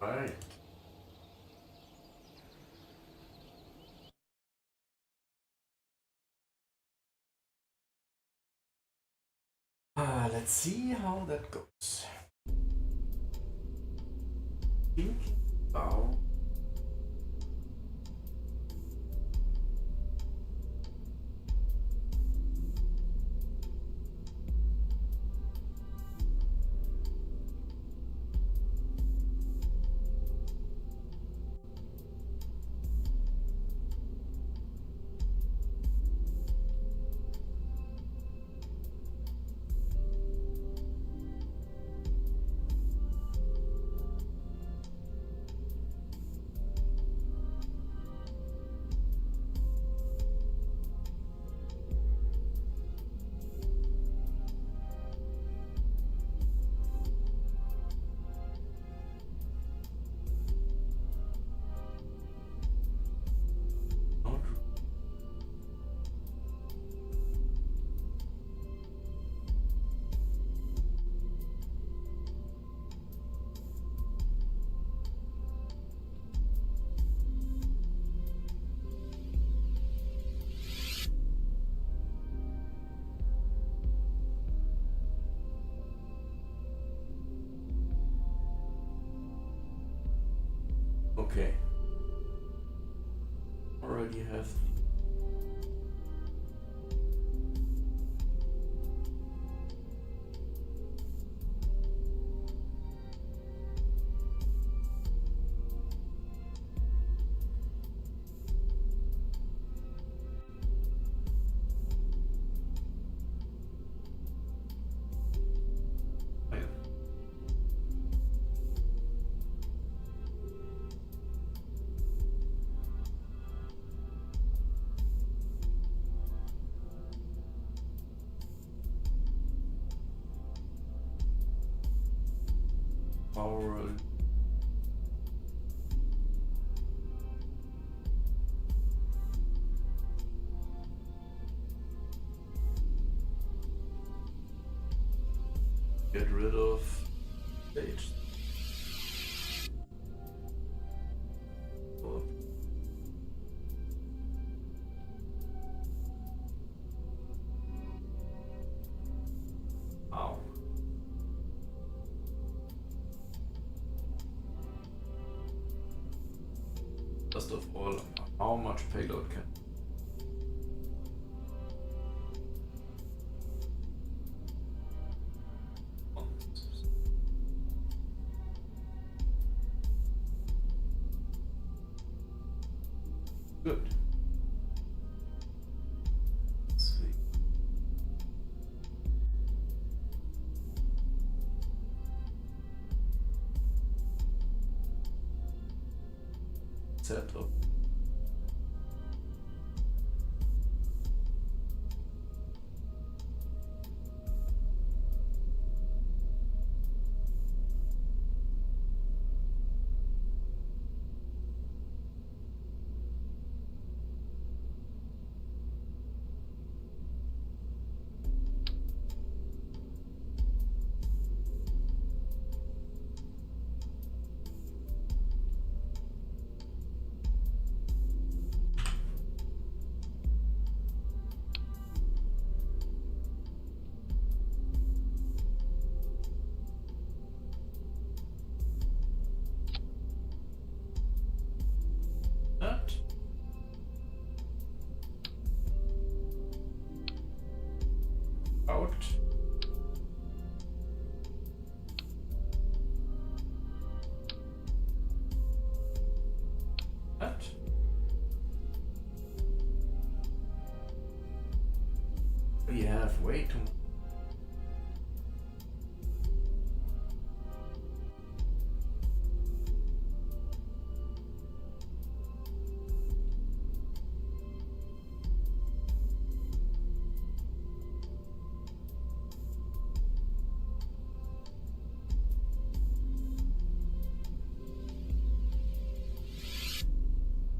Right. Let's see how that goes. Thinking about okay. Already have power. Get rid of stage. Oh, ow. First of all, how much payload can? Good. Sweet. Setup. That. Out. That. We have way too much.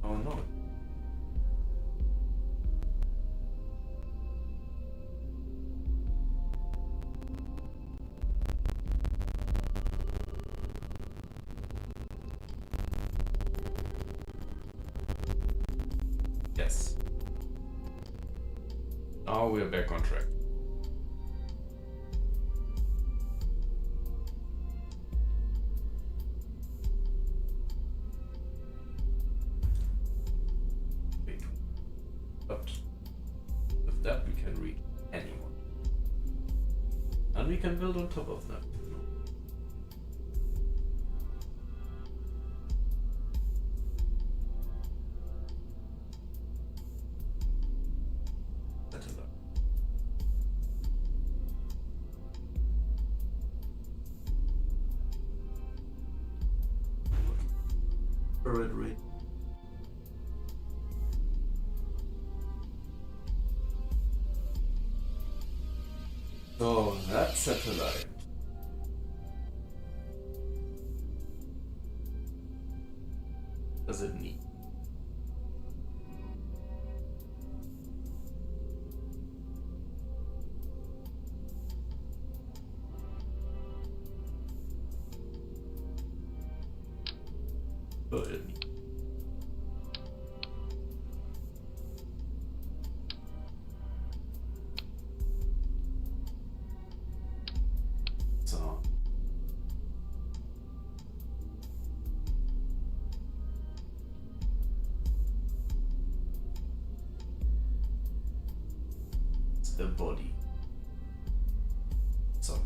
Oh no. now we're back on track. Wait. But with that we can reach anyone. And we can build on top of them. Rate. So that satellite does it need? So it's the body. So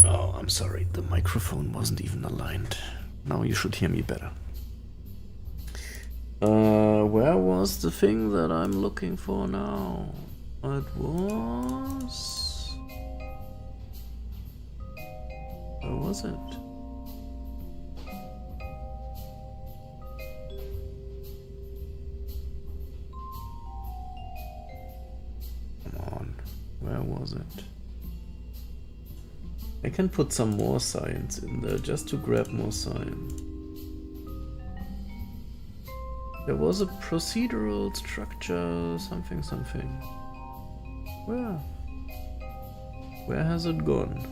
oh, I'm sorry, the microphone wasn't even aligned. Now you should hear me better. Where was the thing that I'm looking for now? It was... Where was it? Come on, where was it? I can put some more science in there just to grab more science. There was a procedural structure, something. Where? Where has it gone?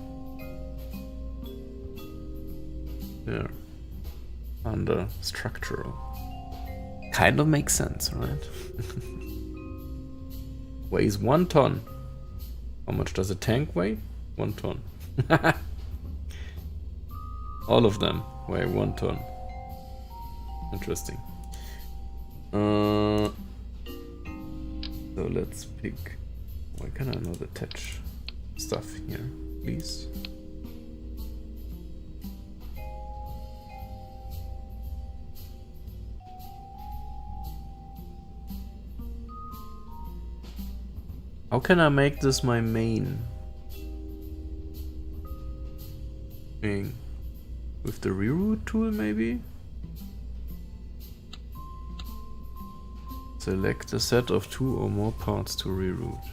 There. Under structural. Kind of makes sense, right? Weighs 1 ton. How much does a tank weigh? 1 ton. All of them weigh 1 ton. Interesting. So let's pick. Why can I not attach stuff here, please? How can I make this my main thing? With the reroute tool, maybe? Select a set of 2 or more parts to reroute.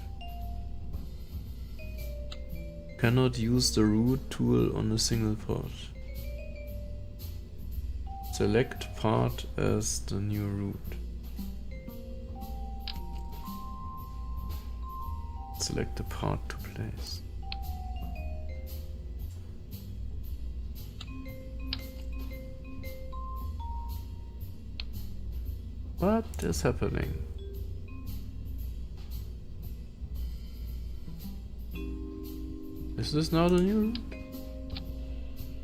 Cannot use the route tool on a single part. Select part as the new route. Select the part to place. What is happening? Is this now the new route?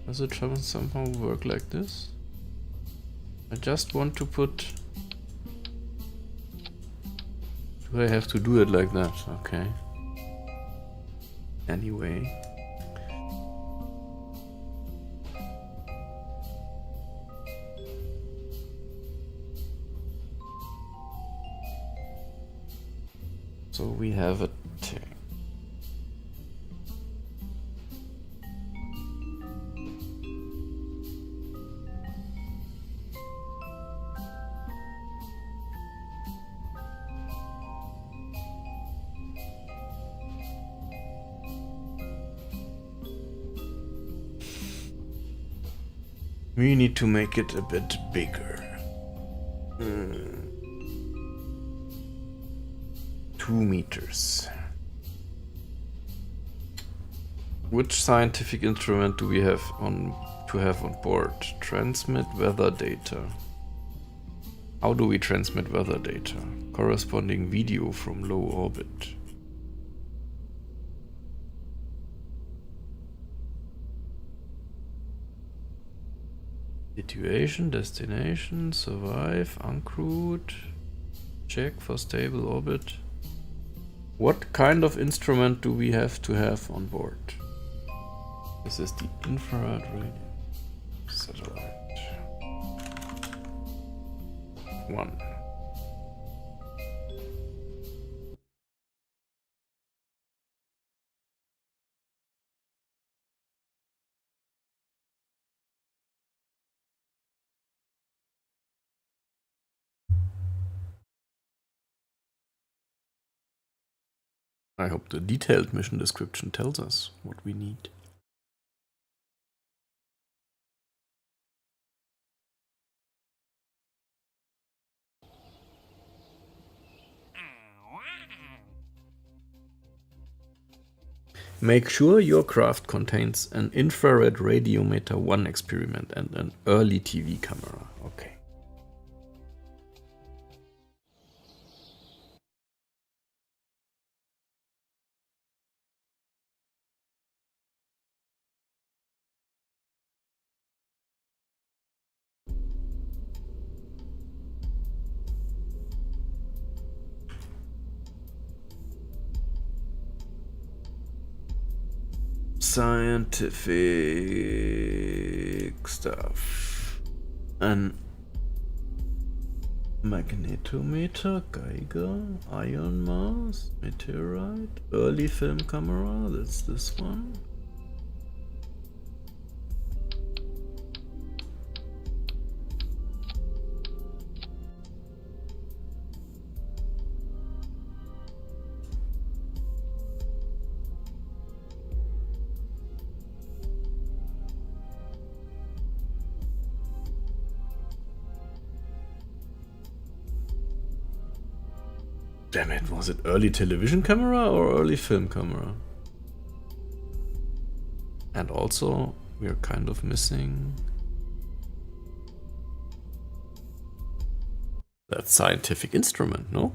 Does it somehow work like this? I just want to put... Do I have to do it like that? Okay. Anyway. So we have a tank. We need to make it a bit bigger. 2 meters. Which scientific instrument do we have on board? Transmit weather data. How do we transmit weather data? Corresponding video from low orbit. Situation, destination, survive, uncrewed, check for stable orbit. What kind of instrument do we have to have on board? This is the infrared radio satellite. 1. I hope the detailed mission description tells us what we need. Make sure your craft contains an infrared radiometer 1 experiment and an early TV camera. Okay. Scientific stuff. An magnetometer, Geiger, iron mass, meteorite, early film camera, that's this one. Damn it, was it early television camera or early film camera? And also, we're kind of missing that scientific instrument, no?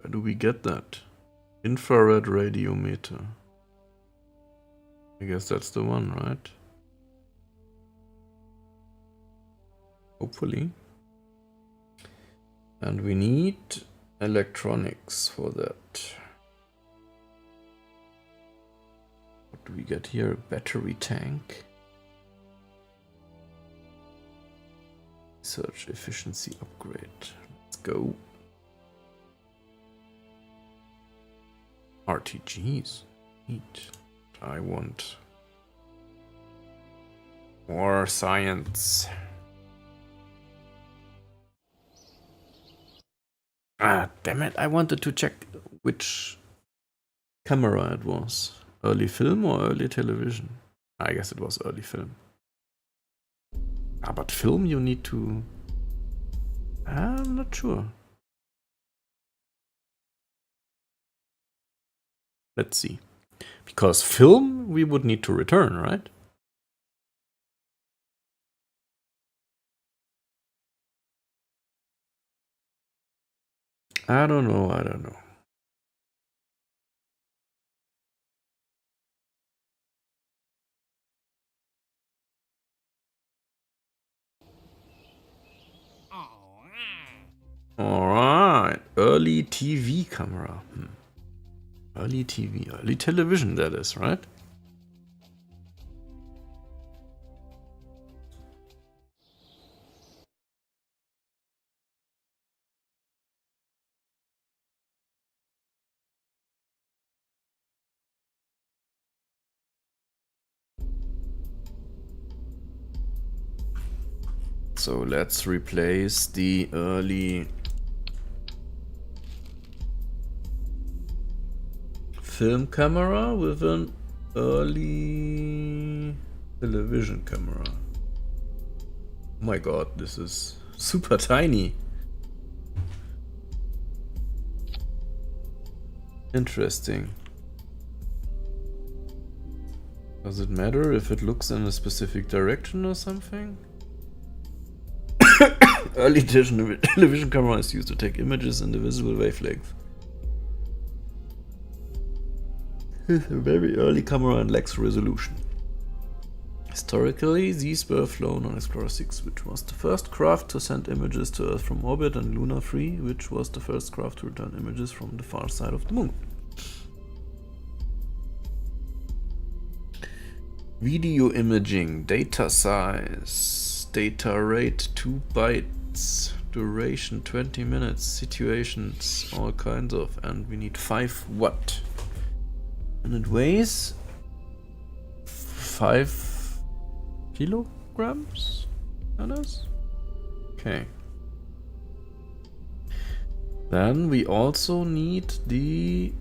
Where do we get that? Infrared radiometer. I guess that's the one, right? Hopefully. And we need electronics for that. What do we get here? Battery tank. Research efficiency upgrade. Let's go. RTGs. Neat. I want more science. Ah, damn it. I wanted to check which camera it was. Early film or early television? I guess it was early film. Ah, but film you need to... I'm not sure. Let's see. Because film we would need to return, right? I don't know. Alright, early TV camera. Early TV, early television, that is, right? So let's replace the early film camera with an early television camera. Oh my god, this is super tiny. Interesting. Does it matter if it looks in a specific direction or something? Early television camera is used to take images in the visible wavelength. It's a very early camera and lacks resolution. Historically, these were flown on Explorer 6, which was the first craft to send images to Earth from orbit, and Luna 3, which was the first craft to return images from the far side of the moon. Video imaging, data size, data rate 2 bytes, duration 20 minutes, situations, all kinds of, and we need 5 watt. And it weighs 5 kilograms? That is? Okay. Then we also need the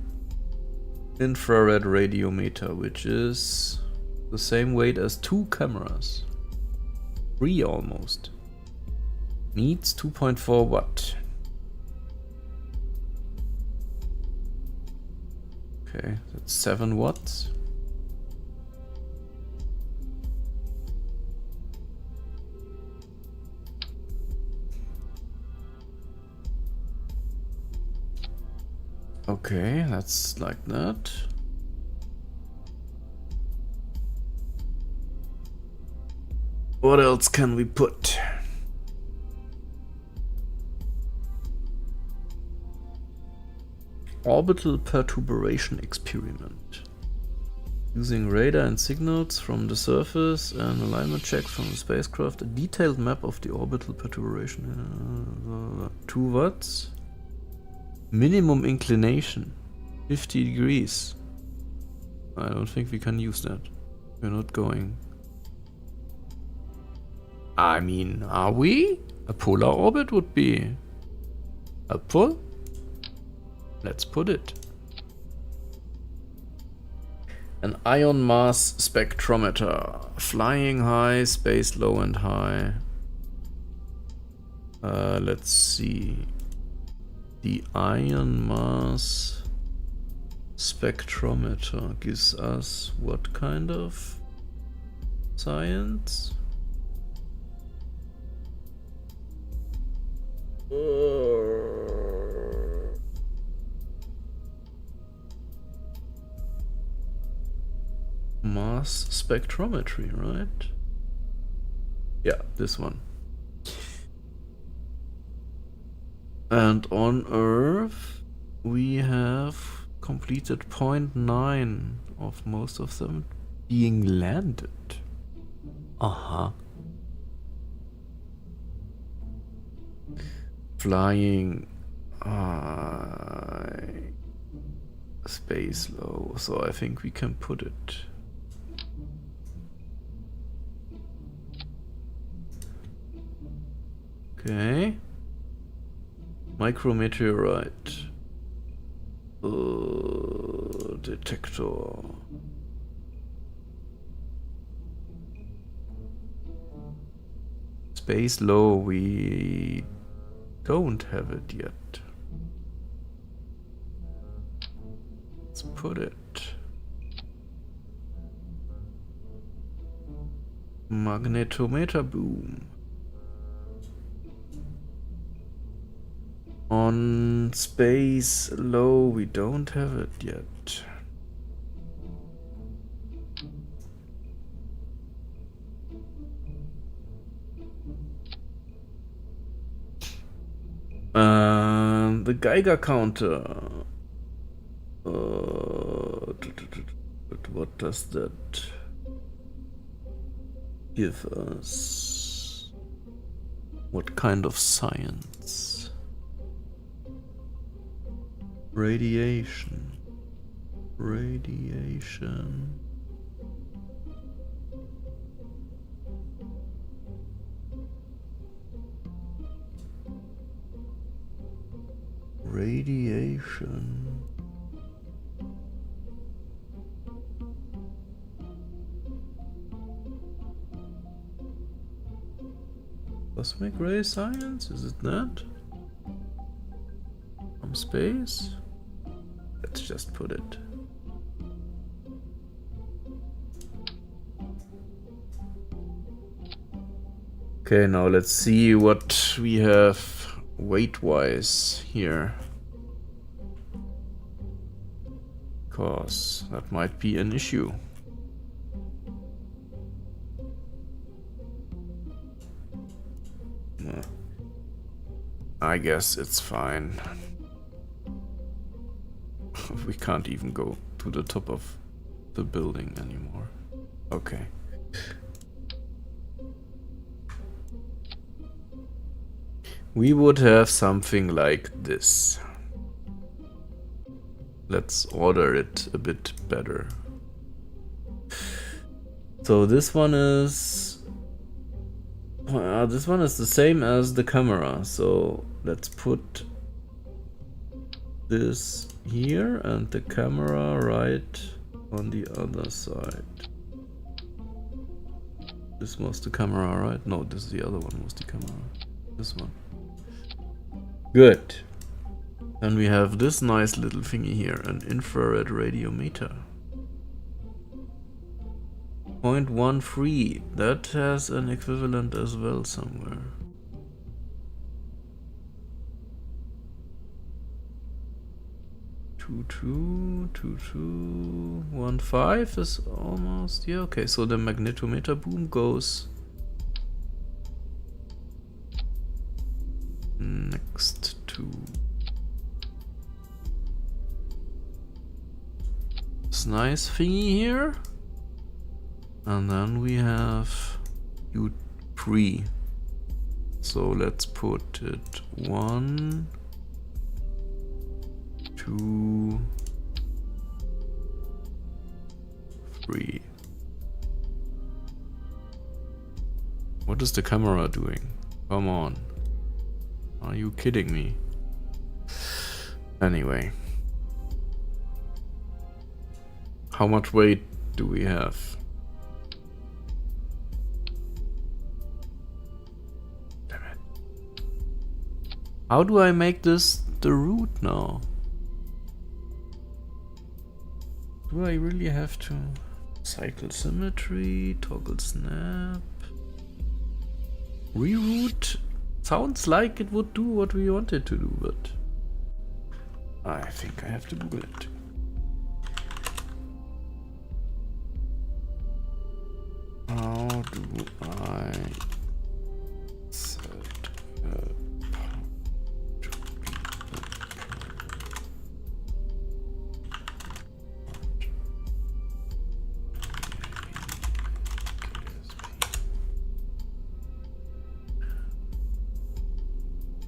infrared radiometer, which is the same weight as 2 cameras. 3 almost. Needs 2.4 watt. Okay, that's 7 watts. Okay, that's like that. What else can we put? Orbital perturbation experiment. Using radar and signals from the surface and alignment checks from the spacecraft, a detailed map of the orbital perturbation. 2 watts. Minimum inclination, 50 degrees. I don't think we can use that. We're not going. I mean, are we? A polar orbit would be helpful. Let's put it. An ion mass spectrometer. Flying high, space low and high. Let's see. The ion mass spectrometer gives us what kind of science? Mass spectrometry, right? Yeah, this one. And on Earth, we have completed 0.9 of most of them being landed. Flying high, space low, so I think we can put it. Okay. Micrometeorite. Detector. Space low, we don't have it yet. Let's put it. Magnetometer boom. On space low, we don't have it yet. The Geiger counter. does that give us? What kind of science? Radiation. Radiation. Radiation. Cosmic ray science? Is it that? From space? Let's just put it. Okay, now let's see what we have weight-wise here. Because that might be an issue. I guess it's fine. We can't even go to the top of the building anymore. Okay. We would have something like this. Let's order it a bit better. So this one is the same as the camera. So let's put this here and the camera right on the other side. This was the camera, right? No, this is the other one was the camera. This one. Good. And we have this nice little thingy here, an infrared radiometer. 0.13. That has an equivalent as well somewhere. Two, 1.5 is almost, yeah, okay, so the magnetometer boom goes next to this nice thingy here, and then we have U3. So let's put it 1, 2, 3. What is the camera doing? Come on. Are you kidding me? Anyway. How much weight do we have? Damn it. How do I make this the route now? Do I really have to cycle symmetry, toggle snap, reroute? Sounds like it would do what we wanted to do, but I think I have to Google it. How do I set up?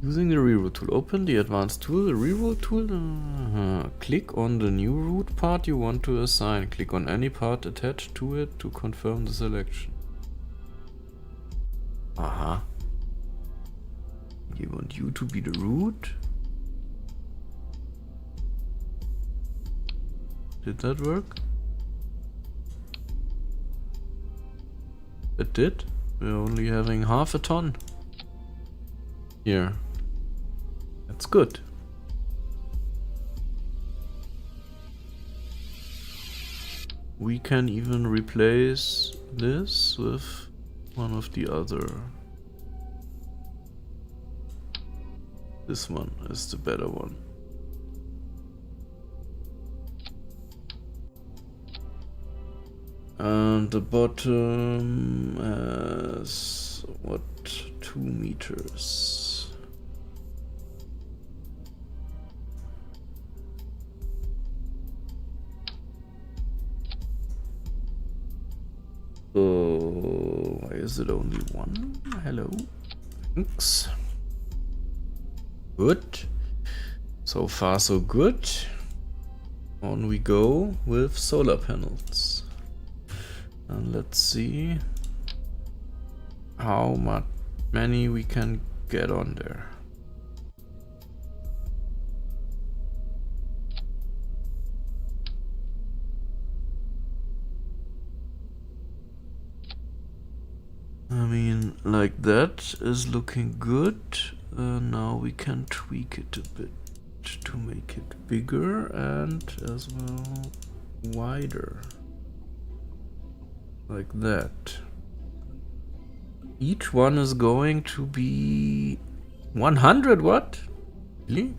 Using the reroute tool. Open the advanced tool, the reroute tool. Click on the new route part you want to assign. Click on any part attached to it to confirm the selection. Aha. You want you to be the route? Did that work? It did? We're only having half a ton here. That's good. We can even replace this with one of the other. This one is the better one. And the bottom has what, 2 meters. Why is it only one? Hello. Thanks. Good. So far so good. On we go with solar panels. And let's see how many we can get on there. I mean, like that is looking good. Now we can tweak it a bit to make it bigger and as well wider. Like that. Each one is going to be 100 watt? Really?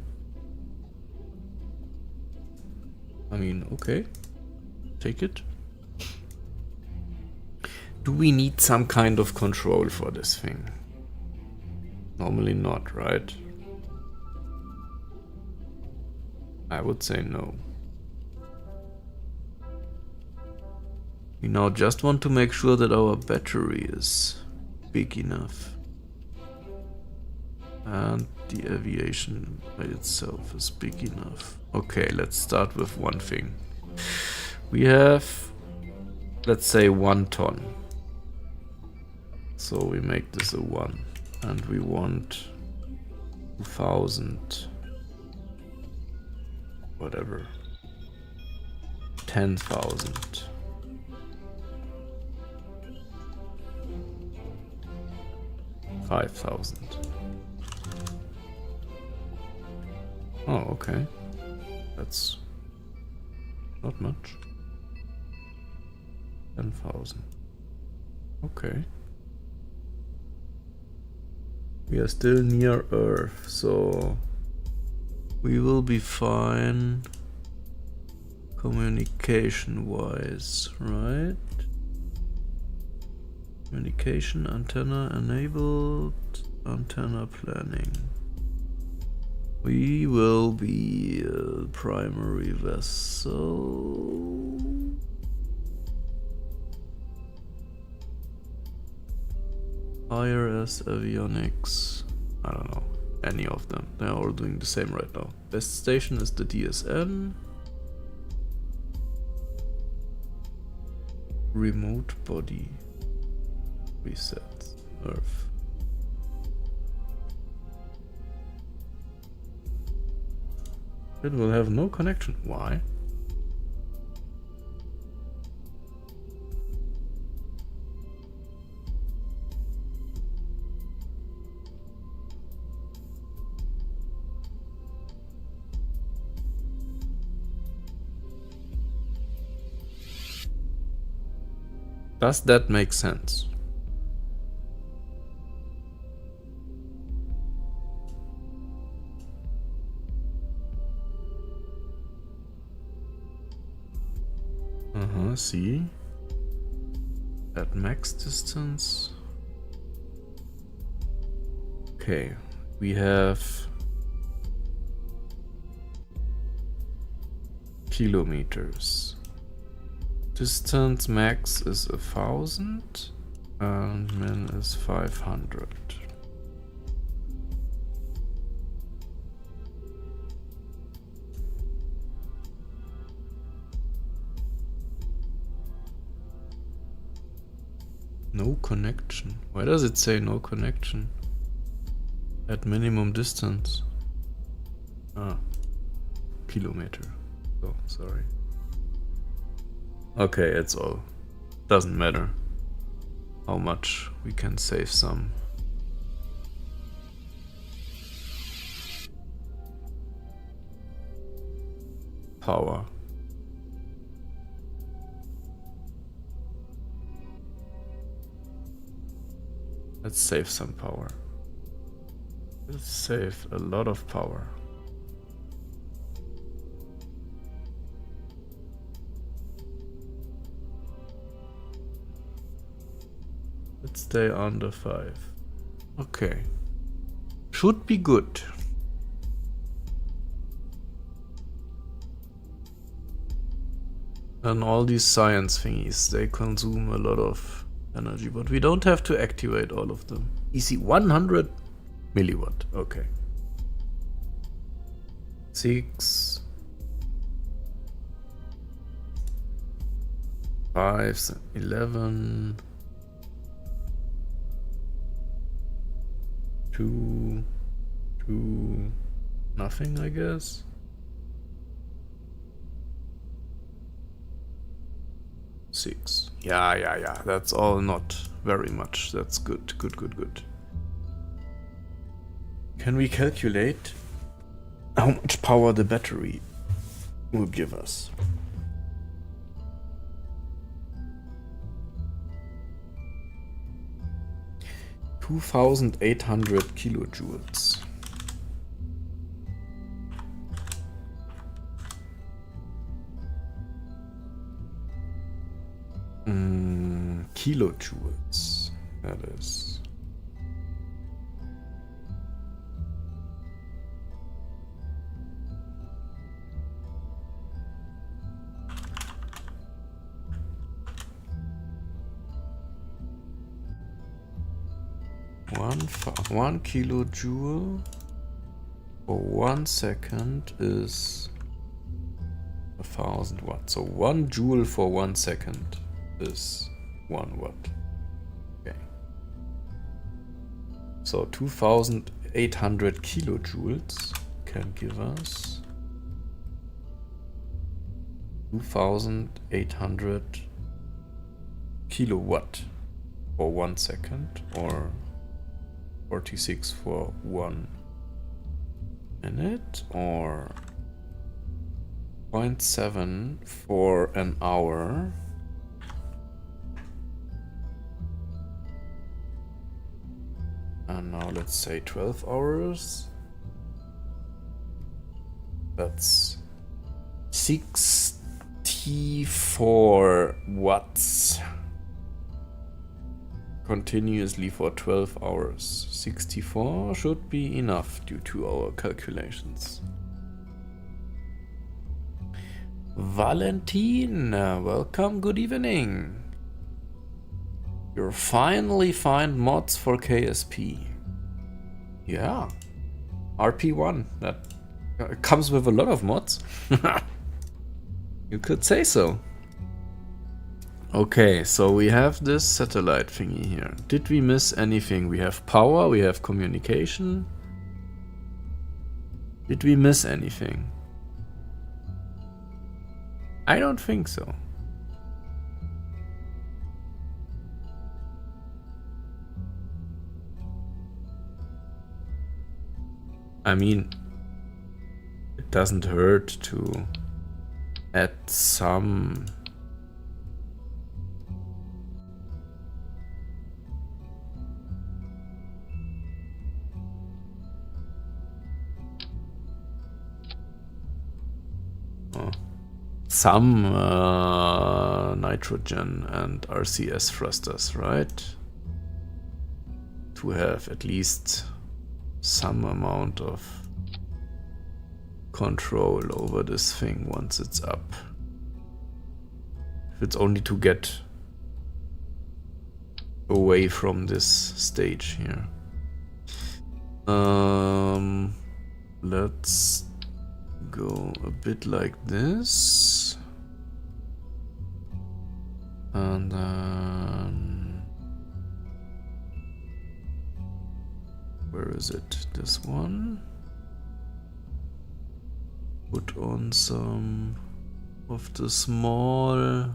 I mean, okay. Take it. Do we need some kind of control for this thing? Normally not, right? I would say no. We now just want to make sure that our battery is big enough. And the aviation by itself is big enough. Okay, let's start with one thing. We have, let's say, 1 ton. So we make this a 1. And we want 2000. Whatever. 10,000. 5,000. Oh, okay. That's not much. 10,000. Okay. We are still near Earth, so we will be fine communication-wise, right? Communication antenna enabled, antenna planning. We will be a primary vessel. IRS avionics. I don't know. Any of them. They're all doing the same right now. Best station is the DSN. Remote body. Reset. Earth. It will have no connection. Why? Does that make sense? See? At max distance. Okay, we have kilometers. Distance max is 1,000 and min is 500. No connection. Why does it say no connection? At minimum distance. Ah, kilometer. Oh, sorry. Okay, it's all. Doesn't matter how much we can save some. Power. Let's save some power. Let's save a lot of power. Let's stay under 5. Okay. Should be good. And all these science thingies, they consume a lot of energy, but we don't have to activate all of them. Easy, 100 milliwatt, okay. 6, 5, 11, 2, nothing, I guess. 6. Yeah. That's all not very much. That's good. Can we calculate how much power the battery will give us? (2,800 kilojoules). Kilojoules, that is. One kilojoule for 1 second is 1,000 watts. So 1 joule for 1 second is 1 watt. Okay. So 2,800 kilojoules can give us 2,800 kilowatt for 1 second, or 46 for 1 minute, or 0.7 for an hour. And now let's say 12 hours. That's 64 watts. Continuously for 12 hours. 64 should be enough due to our calculations. Valentin, welcome, good evening. You're finally find mods for KSP. Yeah. RP-1, that comes with a lot of mods. You could say so. Okay, so we have this satellite thingy here. Did we miss anything? We have power, we have communication. Did we miss anything? I don't think so. I mean, it doesn't hurt to add some nitrogen and RCS thrusters, right? To have at least some amount of control over this thing once it's up. If it's only to get away from this stage here. Let's go a bit like this. And then where is it? This one. Put on some of the small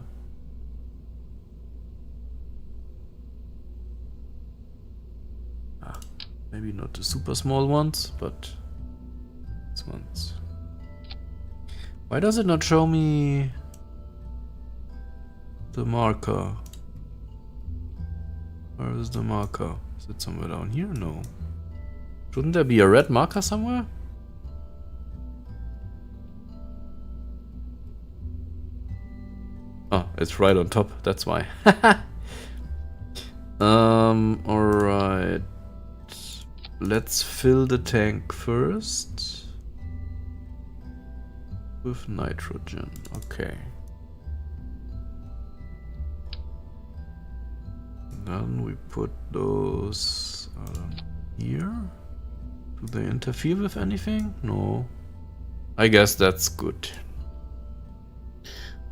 maybe not the super small ones, but these ones. Why does it not show me the marker? Where is the marker? Is it somewhere down here? No. Shouldn't there be a red marker somewhere? Oh, it's right on top, that's why. Alright. Let's fill the tank first with nitrogen. Okay. then we put those here. Do they interfere with anything? No. I guess that's good.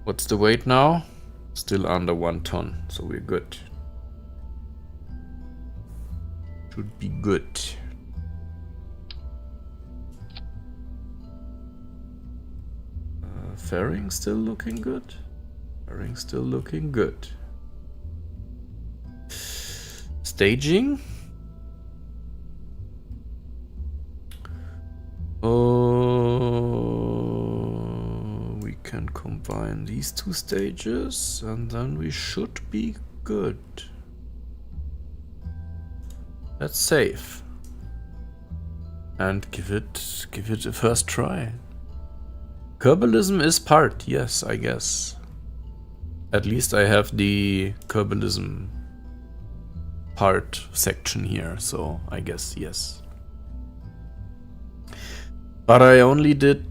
What's the weight now? Still under 1 ton, so we're good. Should be good. Fairing still looking good. Fairing still looking good. Staging. We can combine these two stages and then we should be good. Let's save. And give it a first try. Kerbalism is part, yes, I guess. At least I have the Kerbalism part section here, so I guess yes. But I only did...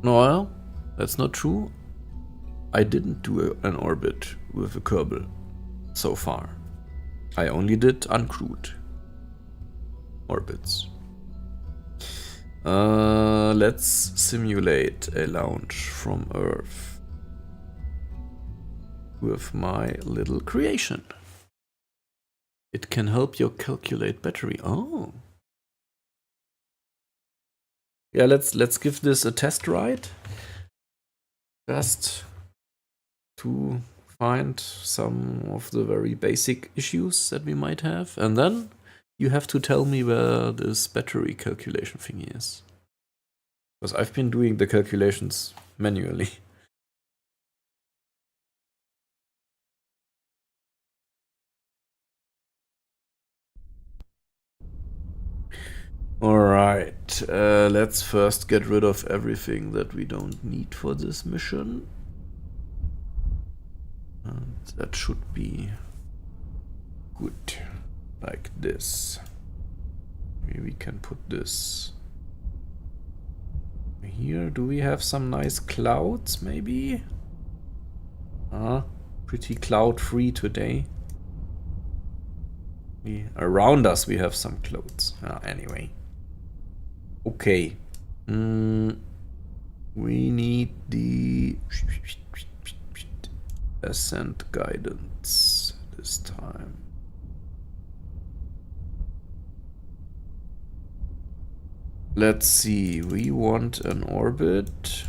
No, that's not true. I didn't do an orbit with a Kerbal so far. I only did uncrewed orbits. Let's simulate a launch from Earth with my little creation. It can help you calculate battery. Oh. Yeah, let's give this a test ride. Just to find some of the very basic issues that we might have. And then you have to tell me where this battery calculation thingy is. Because I've been doing the calculations manually. Alright, let's first get rid of everything that we don't need for this mission. And that should be good, like this. Maybe we can put this here. Do we have some nice clouds, maybe? Pretty cloud-free today. Around us we have some clouds. Anyway. Okay. We need the ascent guidance this time. Let's see. We want an orbit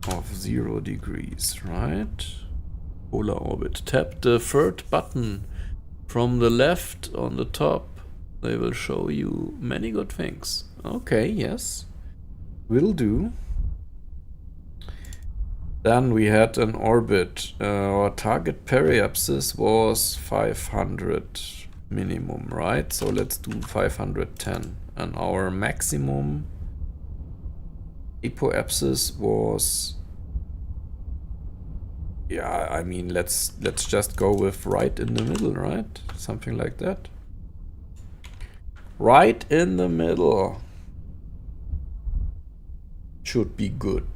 of 0 degrees, right? Polar orbit. Tap the third button from the left on the top. They will show you many good things. Okay, yes. Will do. Then we had an orbit. Our target periapsis was 500 minimum, right? So let's do 510. And our maximum apoapsis was... Yeah, I mean, let's just go with right in the middle, right? Something like that. Right in the middle. Should be good.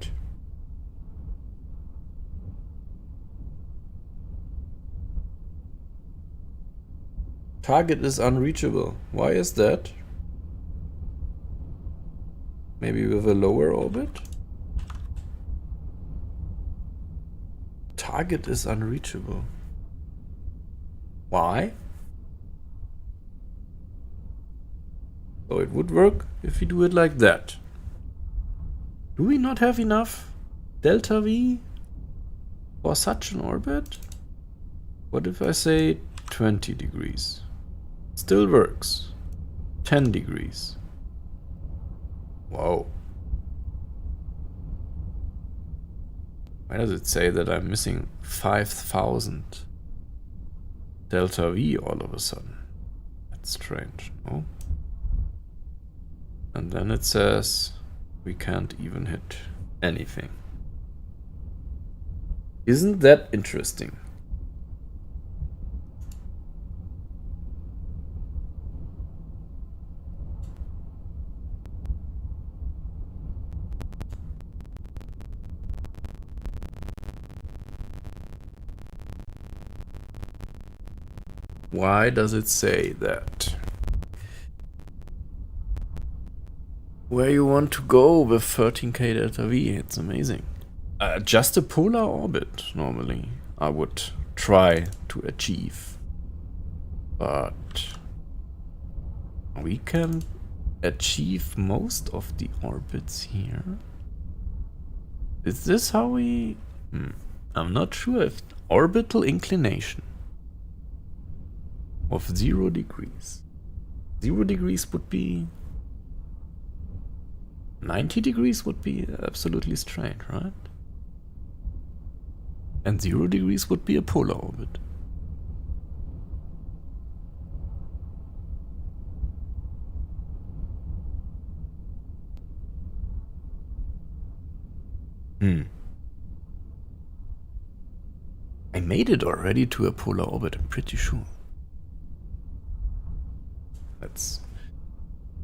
Target is unreachable. Why is that? Maybe with a lower orbit? Target is unreachable. Why? So it would work if we do it like that. Do we not have enough delta V for such an orbit? What if I say 20 degrees? Still works. 10 degrees. Whoa. Why does it say that I'm missing 5,000 delta V all of a sudden? That's strange, no? And then it says we can't even hit anything. Isn't that interesting? Why does it say that? Where you want to go with 13k delta V? It's amazing. Just a polar orbit, normally, I would try to achieve. But we can achieve most of the orbits here. Is this how we... I'm not sure if orbital inclination of 0 degrees. 0 degrees would be... 90 degrees would be absolutely straight, right? And 0 degrees would be a polar orbit. I made it already to a polar orbit, I'm pretty sure.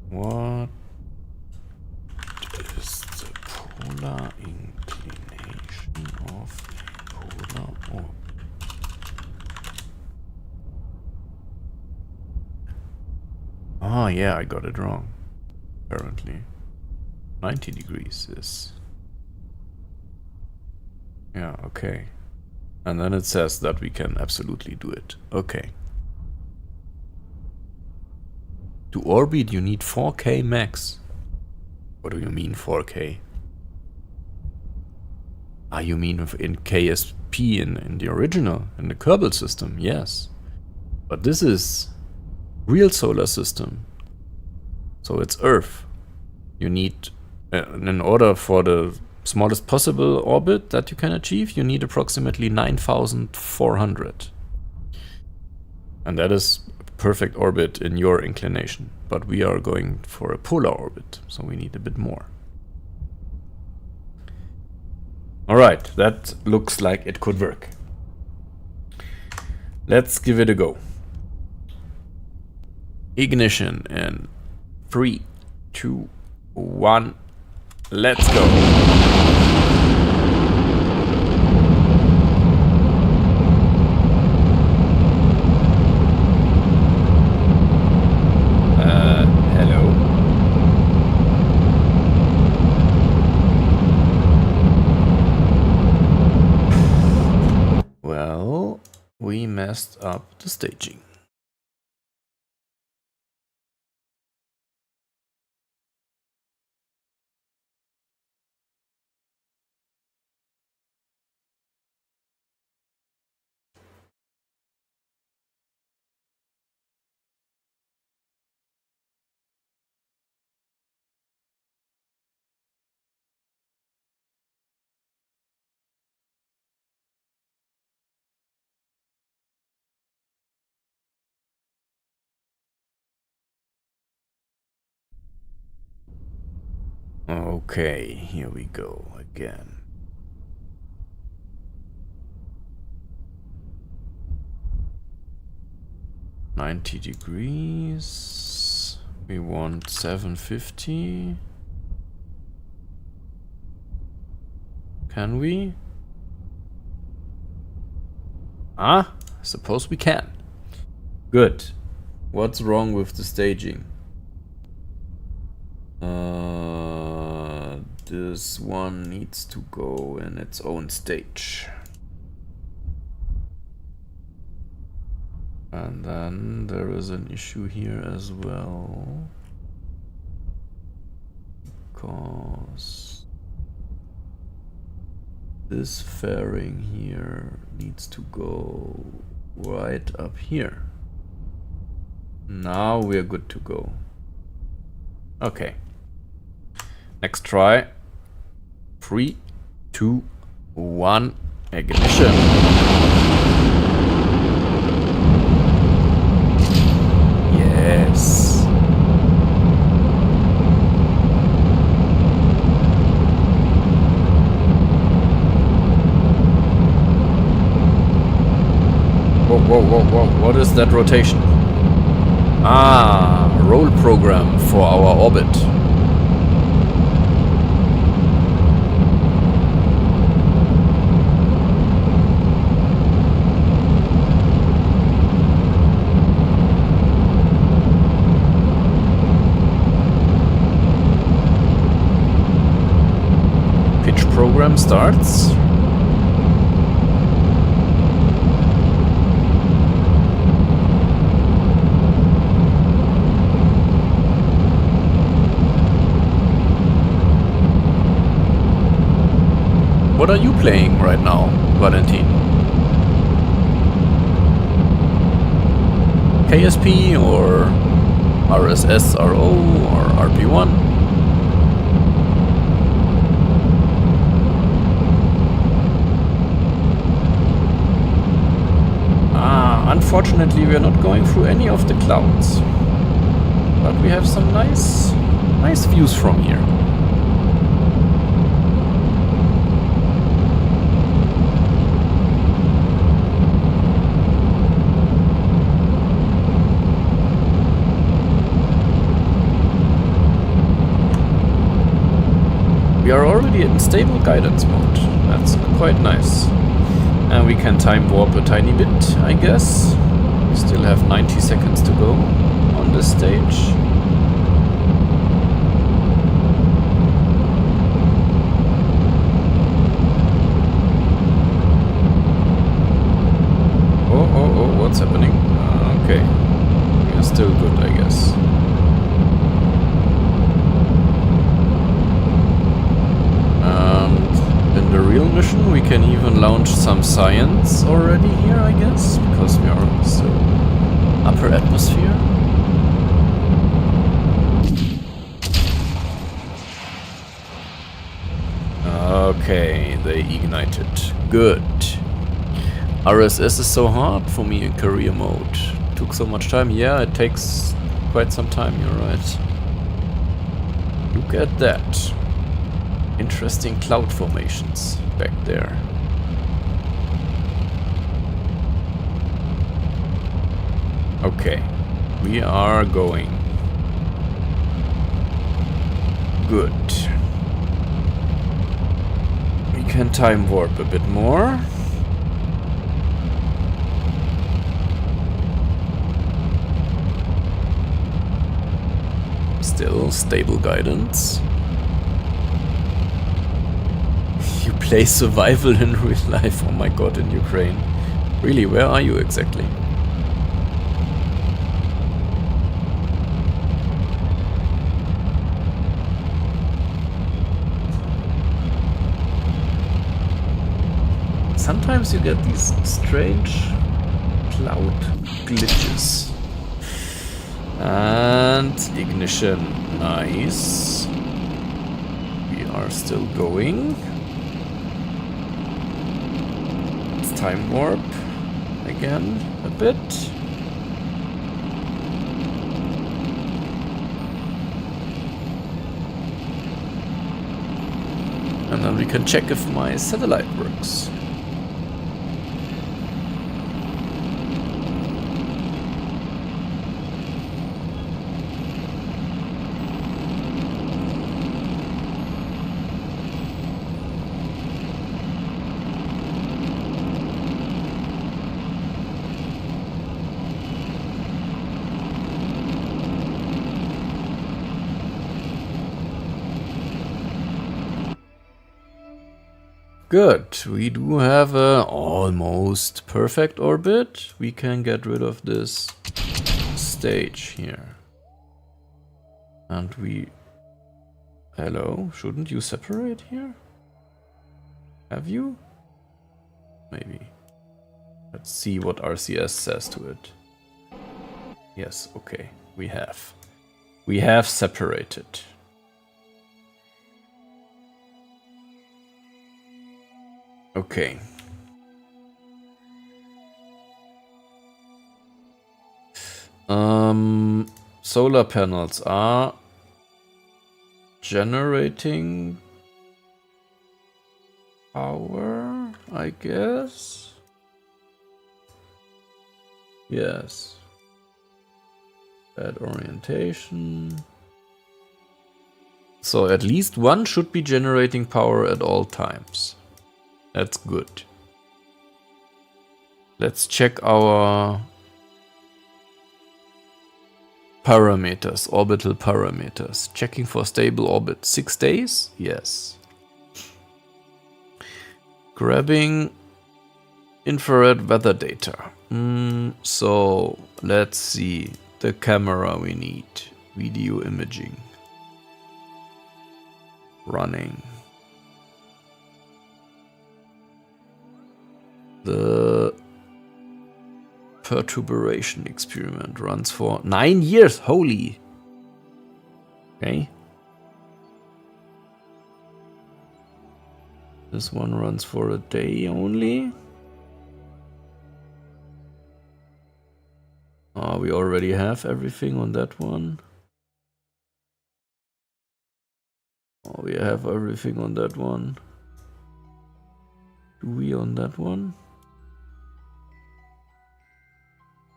What is the polar inclination of a polar orbit? Oh yeah, I got it wrong. Apparently 90 degrees is... Yeah, okay. And then it says that we can absolutely do it. Okay. To orbit you need 4K max. What do you mean 4K? Ah, you mean in KSP in the original, in the Kerbal system, yes. But this is real solar system. So it's Earth. You need, in order for the smallest possible orbit that you can achieve, you need approximately 9,400. And that is perfect orbit in your inclination. But we are going for a polar orbit, so we need a bit more. Alright, that looks like it could work. Let's give it a go. Ignition in 3, 2, 1, let's go. We messed up the staging. Okay, here we go again. $90 degrees. We want 750. Can we? Ah, suppose we can. Good. What's wrong with the staging? This one needs to go in its own stage. And then there is an issue here as well. Because this fairing here needs to go right up here. Now we're good to go. Okay. Next try. 3, 2, 1, ignition. Yes. Whoa, whoa, whoa, whoa. What is that rotation? Ah, roll program for our orbit. time starts. What are you playing right now, Valentin? KSP or RSSRO or RP-1? Unfortunately, we are not going through any of the clouds. But we have some nice views from here. We are already in stable guidance mode. That's quite nice. And we can time warp a tiny bit, I guess. We still have 90 seconds to go on this stage. Oh, what's happening? Okay. We are still good, I guess. And in the real mission, we can even launch some science already here, I guess, because we are still upper atmosphere. Okay, they ignited. Good. RSS is so hard for me in career mode. Took so much time. Yeah, it takes quite some time, you're right. Look at that. Interesting cloud formations back there. Okay, we are going. Good. We can time warp a bit more. Still stable guidance. You play survival in real life? Oh my god, in Ukraine. Really, where are you exactly? Sometimes you get these strange cloud glitches. And ignition, nice. We are still going. Let's time warp again a bit. And then we can check if my satellite works. Good, we do have a almost perfect orbit. We can get rid of this stage here. And we... Hello, shouldn't you separate here? Have you? Maybe. Let's see what RCS says to it. Yes, okay, we have. We have separated. Okay. Solar panels are generating power, I guess. Yes. Bad orientation. So at least one should be generating power at all times. That's good. Let's check our parameters, orbital parameters. Checking for stable orbit. 6 days? Yes. Grabbing infrared weather data. So let's see the camera we need. Video imaging. Running. The perturbation experiment runs for 9 years. Holy. Okay. This one runs for a day only. We already have everything on that one. We have everything on that one. Do we on that one?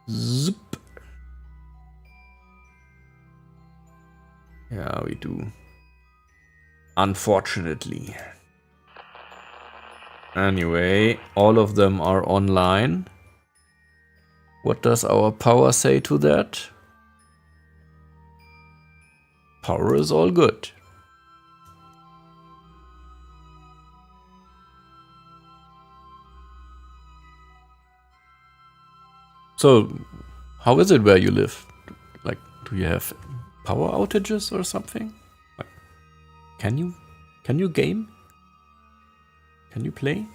Zip. Yeah, we do. Unfortunately. Anyway, all of them are online. What does our power say to that? Power is all good. So, how is it where you live? Like, do you have power outages or something? Like, can you game? Can you play?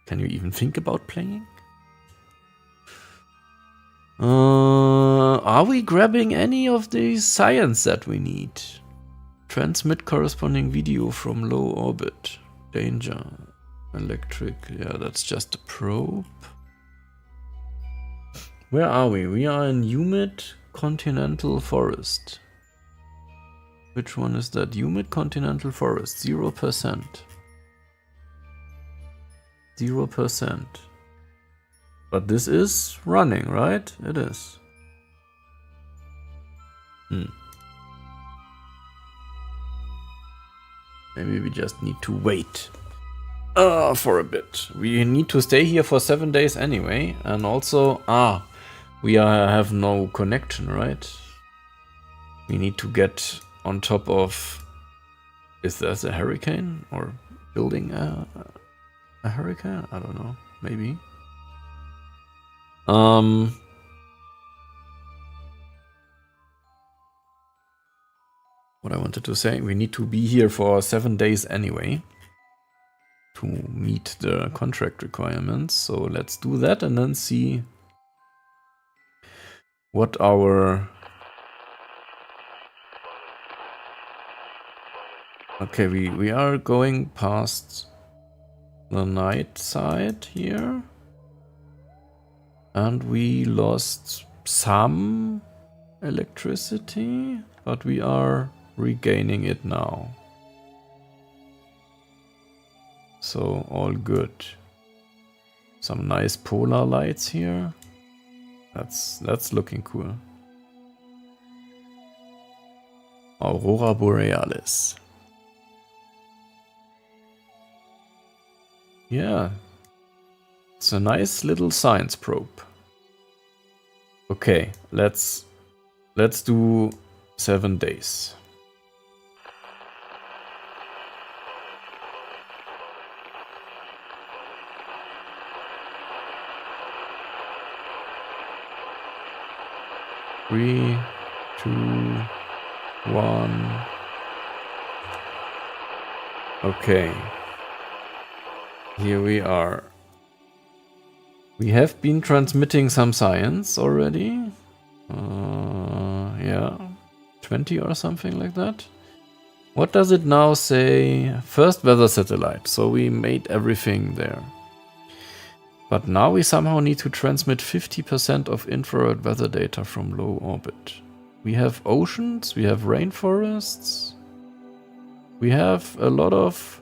Can you even think about playing? Are we grabbing any of the science that we need? Transmit corresponding video from low orbit. Danger. Electric. Yeah, that's just a probe. Where are we? We are in humid continental forest. Which one is that? Humid continental forest. 0%. 0%. But this is running, right? It is. Maybe we just need to wait for a bit. We need to stay here for 7 days anyway. And also, we have no connection, right? We need to get on top of... Is there a hurricane? Or building a hurricane? I don't know. Maybe. What I wanted to say, we need to be here for 7 days anyway to meet the contract requirements. So let's do that and then see what our... Okay, we are going past the night side here. And we lost some electricity, but we are regaining it now. So all good. Some nice polar lights here. That's looking cool. Aurora Borealis. Yeah. It's a nice little science probe. Okay, let's do 7 days. Three, 2, 1. Okay. Here we are. We have been transmitting some science already. Yeah, 20 or something like that. What does it now say? First weather satellite. So we made everything there. But now we somehow need to transmit 50% of infrared weather data from low orbit. We have oceans, we have rainforests. We have a lot of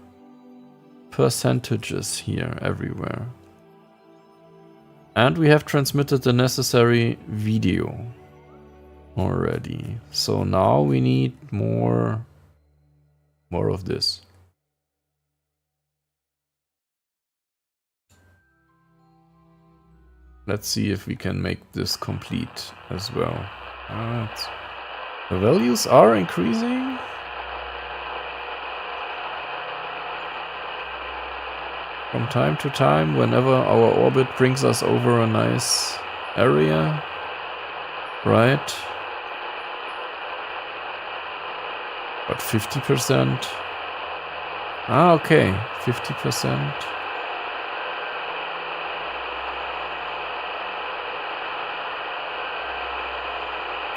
percentages here everywhere. And we have transmitted the necessary video already. So now we need more of this. Let's see if we can make this complete as well. Alright. The values are increasing. from time to time, whenever our orbit brings us over a nice area, right? But 50%. Ah, okay, 50%.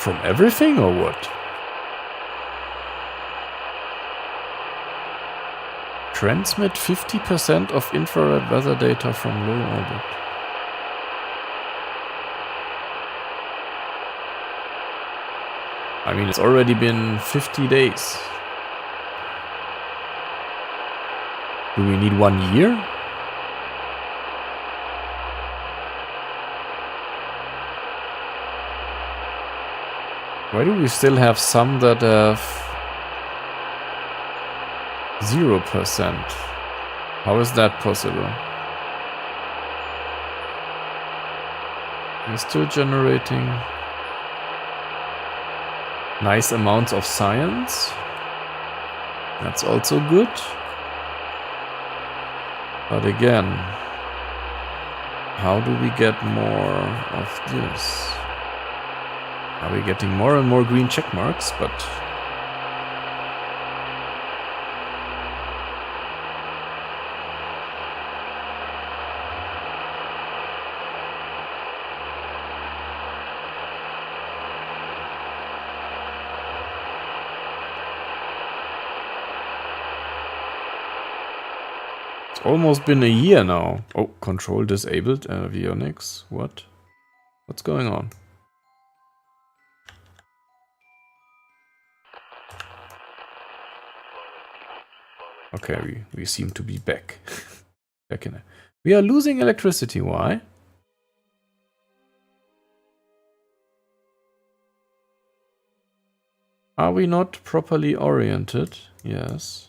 From everything or what? Transmit 50% of infrared weather data from low orbit. I mean, it's already been 50 days. Do we need 1 year? Why do we still have some that have 0%? How is that possible? We're still generating nice amounts of science. That's also good. But again, how do we get more of this? Are we getting more and more green check marks? But it's almost been a year now. Oh, control disabled, avionics. What? What's going on? Okay, we seem to be back. Back in it. We are losing electricity. Why? Are we not properly oriented? Yes.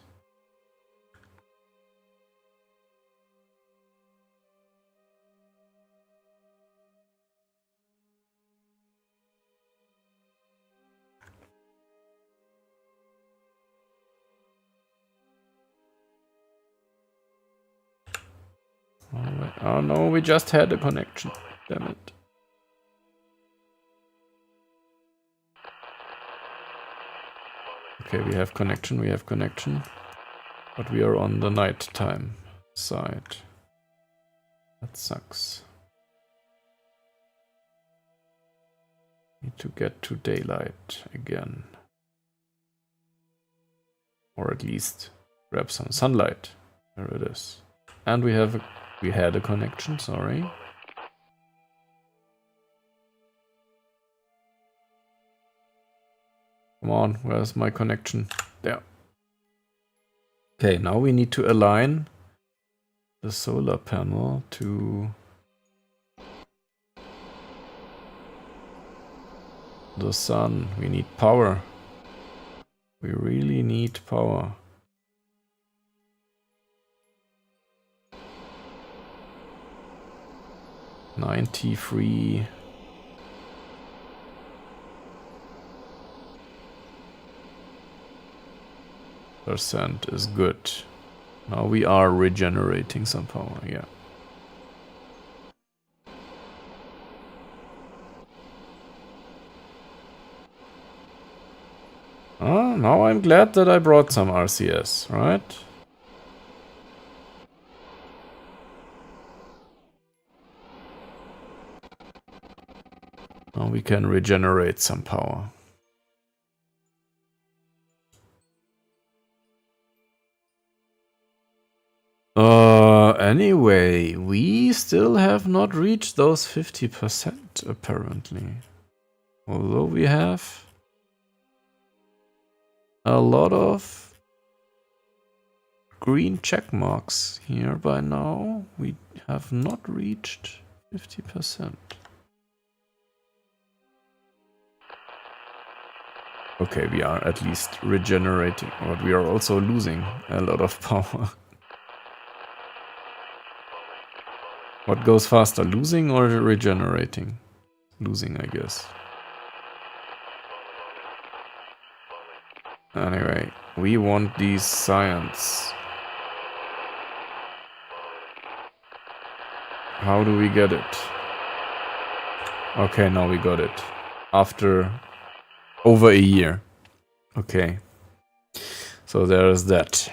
Oh no, we just had a connection. Damn it. Okay, we have connection. But we are on the nighttime side. That sucks. Need to get to daylight again. Or at least grab some sunlight. There it is. And we had a connection, sorry. Come on, where's my connection? There. Okay, now we need to align the solar panel to the sun. We need power. We really need power. %93 is good. Now we are regenerating some power, yeah. Ah, now I'm glad that I brought some RCS, right? Now we can regenerate some power. Anyway, we still have not reached those 50% apparently. Although we have a lot of green check marks here by now, we have not reached 50%. Okay, we are at least regenerating, but we are also losing a lot of power. What goes faster, losing or regenerating? Losing, I guess. Anyway, we want these science. How do we get it? Okay, now we got it. After over a year. Okay. So there is that.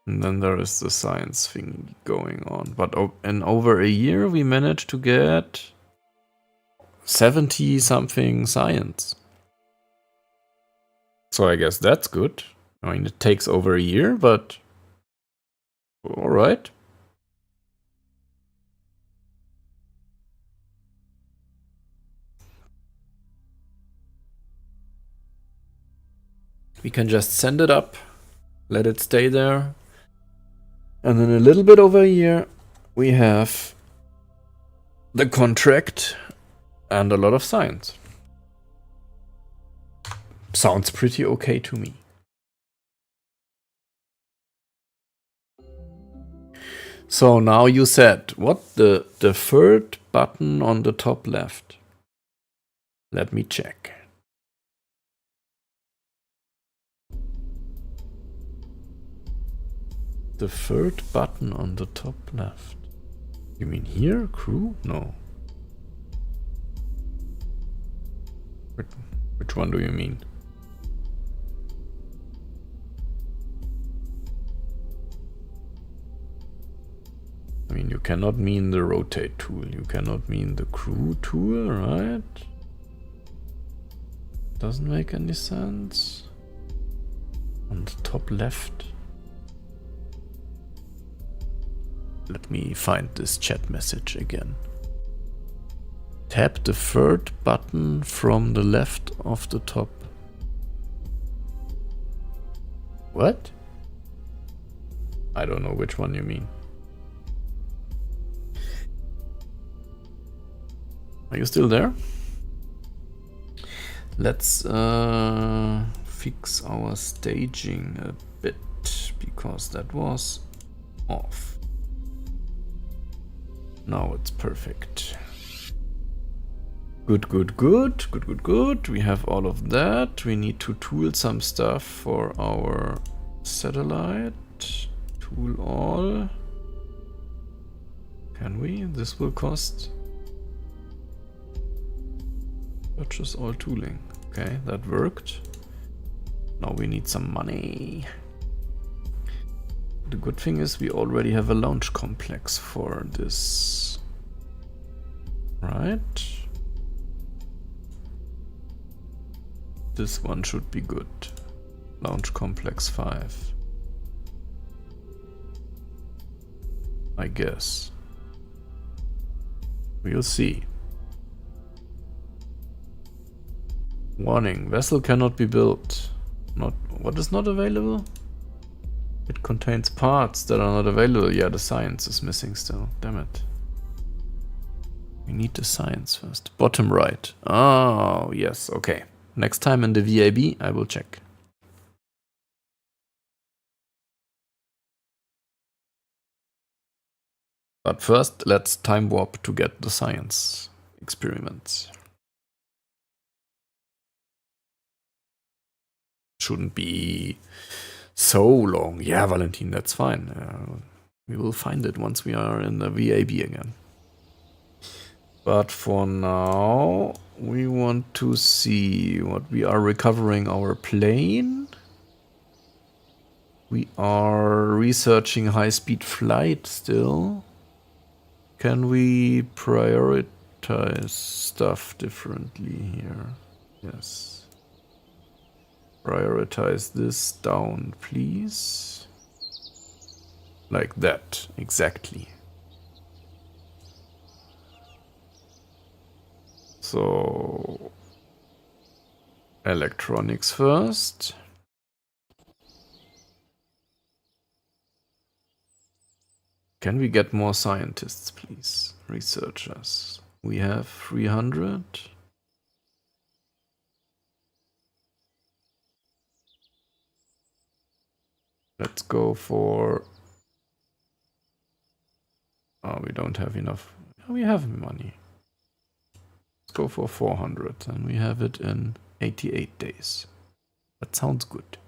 And then there is the science thing going on. But in over a year, we managed to get 70 something science. So I guess that's good. I mean, it takes over a year, but all right. We can just send it up, let it stay there. And in a little bit over a year, we have the contract and a lot of science. Sounds pretty okay to me. So now you said, what? The third button on the top left. Let me check. The third button on the top left. You mean here? Crew? No. Which one do you mean? I mean, you cannot mean the rotate tool. You cannot mean the crew tool, right? Doesn't make any sense. On the top left. Let me find this chat message again. Tap the third button from the left of the top. What? I don't know which one you mean. Are you still there? Let's fix our staging a bit, because that was off. Now it's perfect. Good, good, good, good, good, good. We have all of that. We need to tool some stuff for our satellite. Tool all. Can we? This will cost. Purchase all tooling. Okay, that worked. Now we need some money. The good thing is we already have a launch complex for this. Right? This one should be good. Launch complex 5. I guess. We'll see. Warning, vessel cannot be built. What is not available? It contains parts that are not available. Yeah, the science is missing still. Damn it. We need the science first. Bottom right. Oh, yes, okay. Next time in the VAB, I will check. But first, let's time warp to get the science experiments. Shouldn't be so long. Yeah, Valentin, that's fine. We will find it once we are in the VAB again. But for now, we want to see what we are recovering our plane. We are researching high-speed flight still. Can we prioritize stuff differently here? Yes. Prioritize this down, please. Like that, exactly. So, electronics first. Can we get more scientists, please? Researchers. We have 300. Let's go for... Oh, we don't have enough. We have money. Let's go for 400 and we have it in 88 days. That sounds good.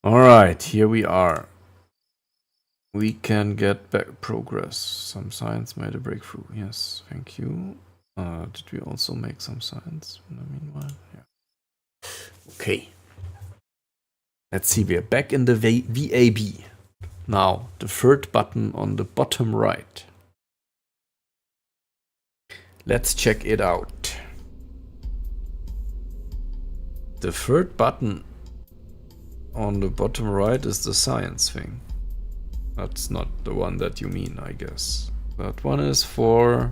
Alright, here we are. We can get back progress. Some science made a breakthrough. Yes, thank you. Did we also make some science in the meanwhile? Yeah. Okay. Let's see, we're back in the VAB. Now, the third button on the bottom right. Let's check it out. The third button on the bottom right is the science thing. That's not the one that you mean, I guess. That one is for...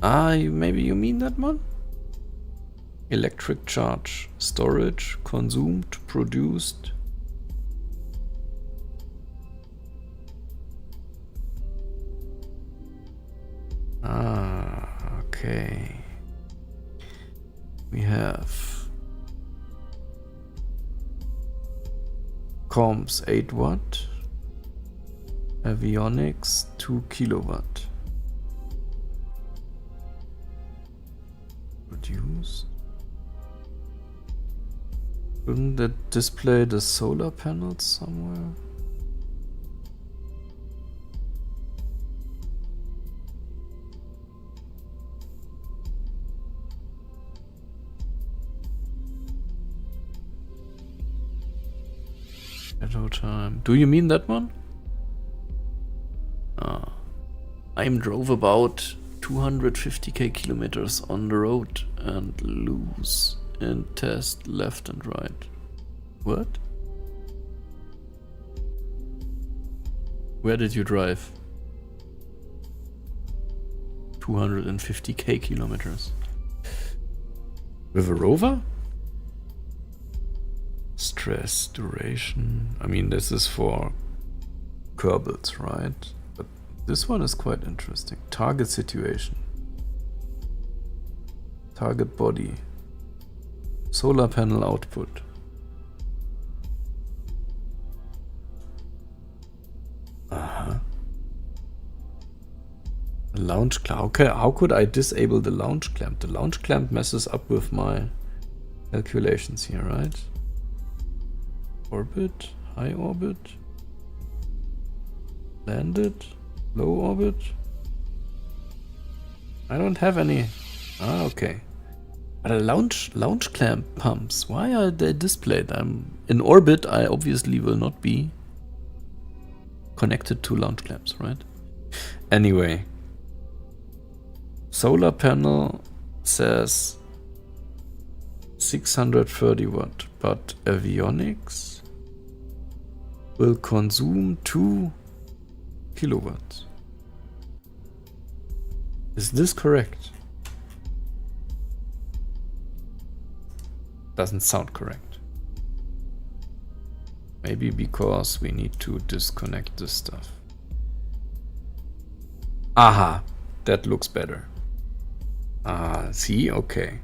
maybe you mean that one? Electric charge, storage, consumed, produced. Okay. We have comms 8 watt, avionics 2 kilowatt. Produced. Shouldn't that display the solar panels somewhere? Shadow time. Do you mean that one? I drove about 250k kilometers on the road and lose in test left and right. What? Where did you drive? 250k kilometers. With a rover? Stress, duration. I mean, this is for Kerbals, right? But this one is quite interesting. Target situation. Target body. Solar panel output. Launch clamp. Okay, how could I disable the launch clamp? The launch clamp messes up with my calculations here, right? Orbit, high orbit, landed, low orbit. I don't have any. Okay. But a launch clamp pumps. Why are they displayed? I'm in orbit. I obviously will not be connected to launch clamps, right? Anyway, solar panel says 630 watt, but avionics will consume 2 kilowatts. Is this correct? Doesn't sound correct. Maybe because we need to disconnect this stuff. Aha, that looks better. See, okay.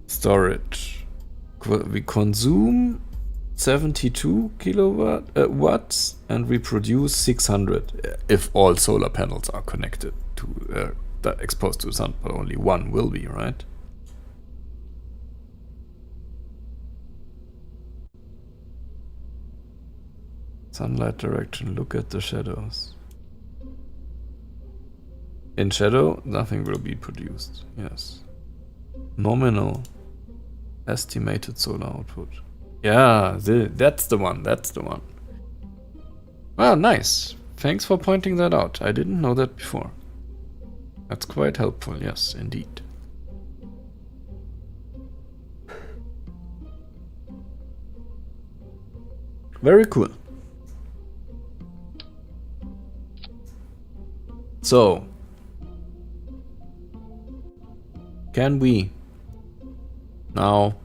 Storage. We consume 72 kilowatt watts and we produce 600 if all solar panels are connected to exposed to sun, but only one will be, right? Sunlight direction, look at the shadows. In shadow, nothing will be produced. Yes. Nominal estimated solar output. Yeah, that's the one. That's the one. Well, nice. Thanks for pointing that out. I didn't know that before. That's quite helpful. Yes, indeed. Very cool. So, can we now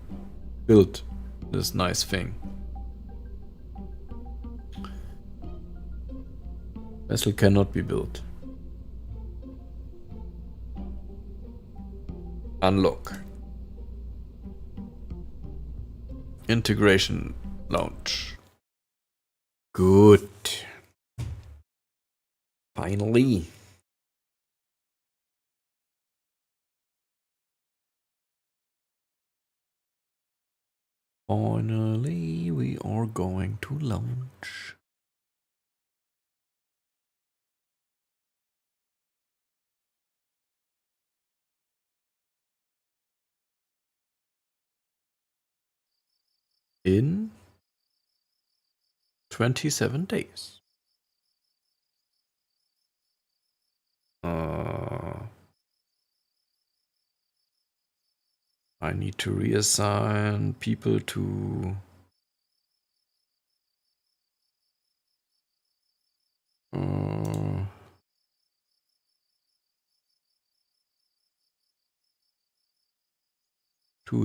build this nice thing? Vessel cannot be built. Unlock. Integration launch. Good. Finally. Finally, we are going to launch. In 27 days. I need to reassign people to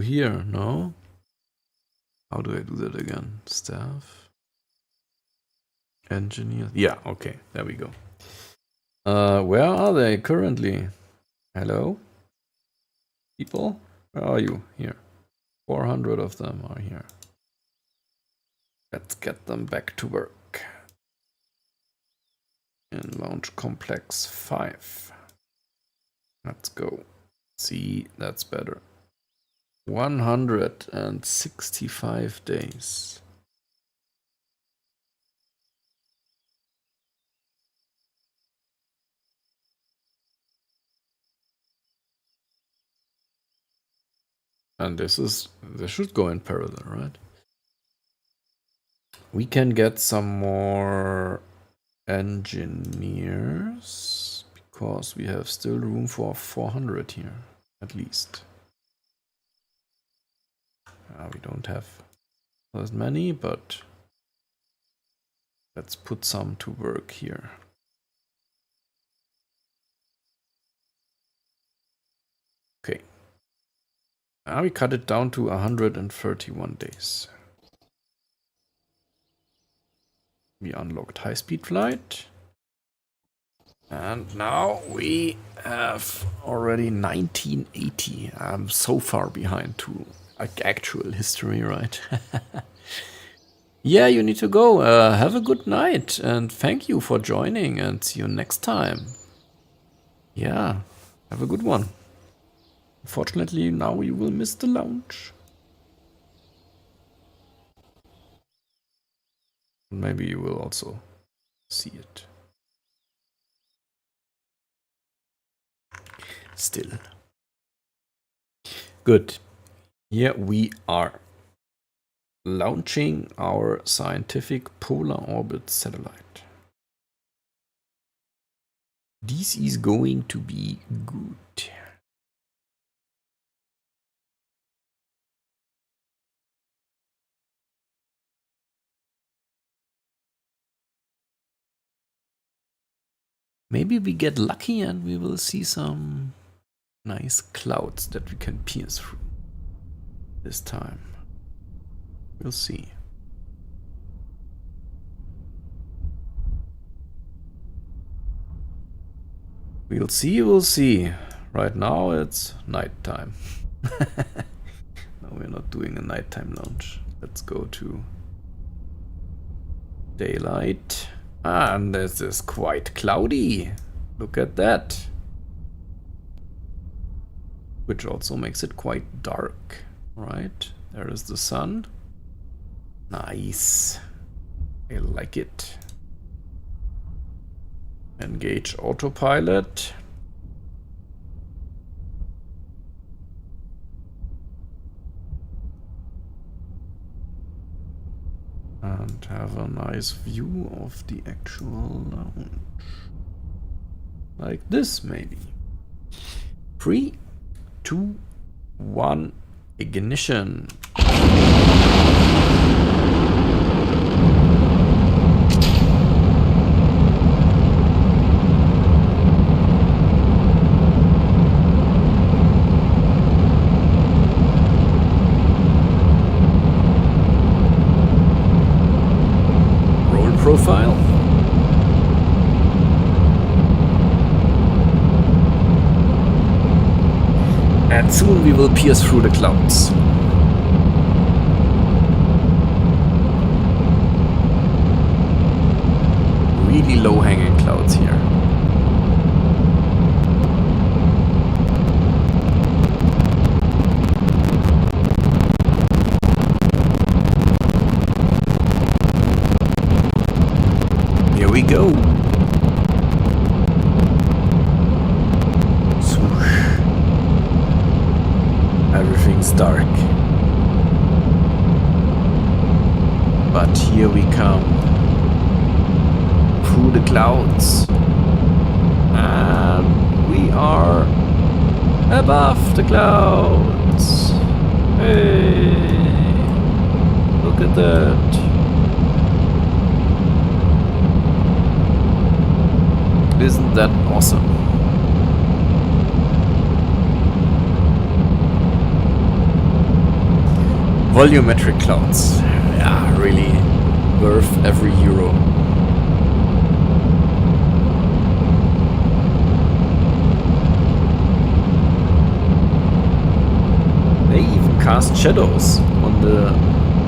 here, no? How do I do that again? Staff? Engineer? Yeah, okay, there we go. Where are they currently? Hello? People? Where are you? Here. 400 of them are here. Let's get them back to work. In Launch Complex 5. Let's go. See, that's better. 165 days. And this should go in parallel, right? We can get some more engineers because we have still room for 400 here, at least. We don't have as many, but let's put some to work here. Okay. Now we cut it down to 131 days. We unlocked high-speed flight. And now we have already 1980. I'm so far behind to actual history, right? Yeah, you need to go. Have a good night and thank you for joining and see you next time. Yeah, have a good one. Unfortunately, now you will miss the launch. Maybe you will also see it. Still. Good. Here we are. Launching our scientific polar orbit satellite. This is going to be good. Maybe we get lucky and we will see some nice clouds that we can pierce through this time. We'll see. We'll see, we'll see. Right now it's nighttime. No, we're not doing a nighttime launch. Let's go to daylight. And this is quite cloudy. Look at that. Which also makes it quite dark, right? There is the sun. Nice. I like it. Engage autopilot. And have a nice view of the actual launch. Like this, maybe. 3, 2, 1, ignition. Profile. And soon we will pierce through the clouds. Really low-hanging clouds here. here we come. Through the clouds. And we are above the clouds. Hey! Look at that. Isn't that awesome? Volumetric clouds. Yeah, really worth every euro. They even cast shadows on the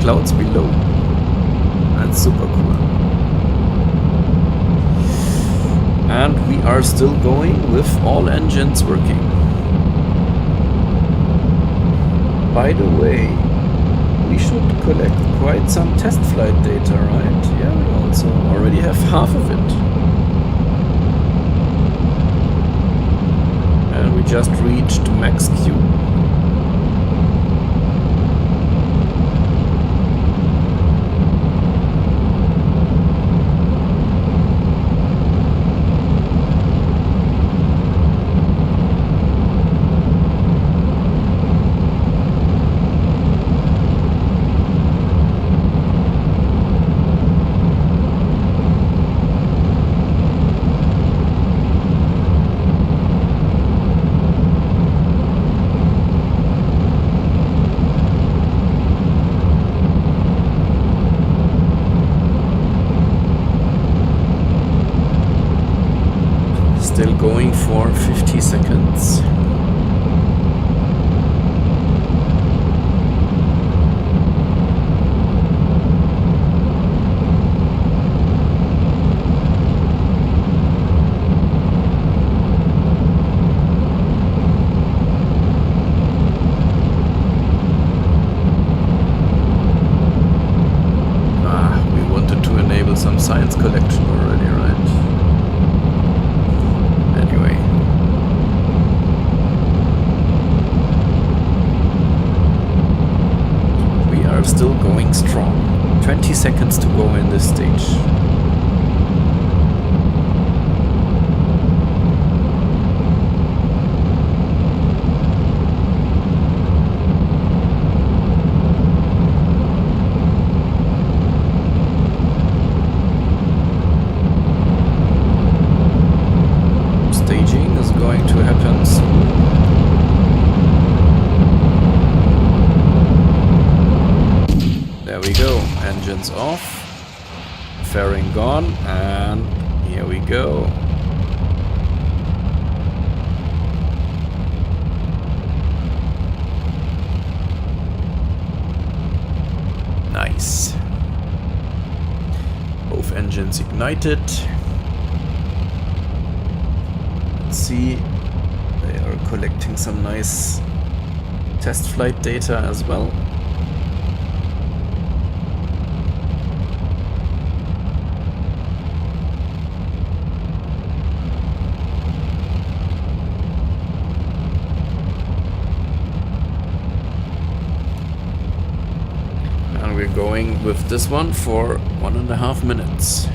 clouds below. That's super cool. And we are still going with all engines working. By the way, we should collect quite some test flight data, right? Yeah, we also already have half of it. And we just reached max Q. Still going for 50 seconds. We wanted to enable some science collection already, right? Anyway. We are still going strong. 20 seconds to go in this stage. Staging is going to happen soon. There we go, engines off, fairing gone, and here we go. Nice. Both engines ignited. Let's see, they are collecting some nice test flight data as well. And we're going with this one for 1.5 minutes.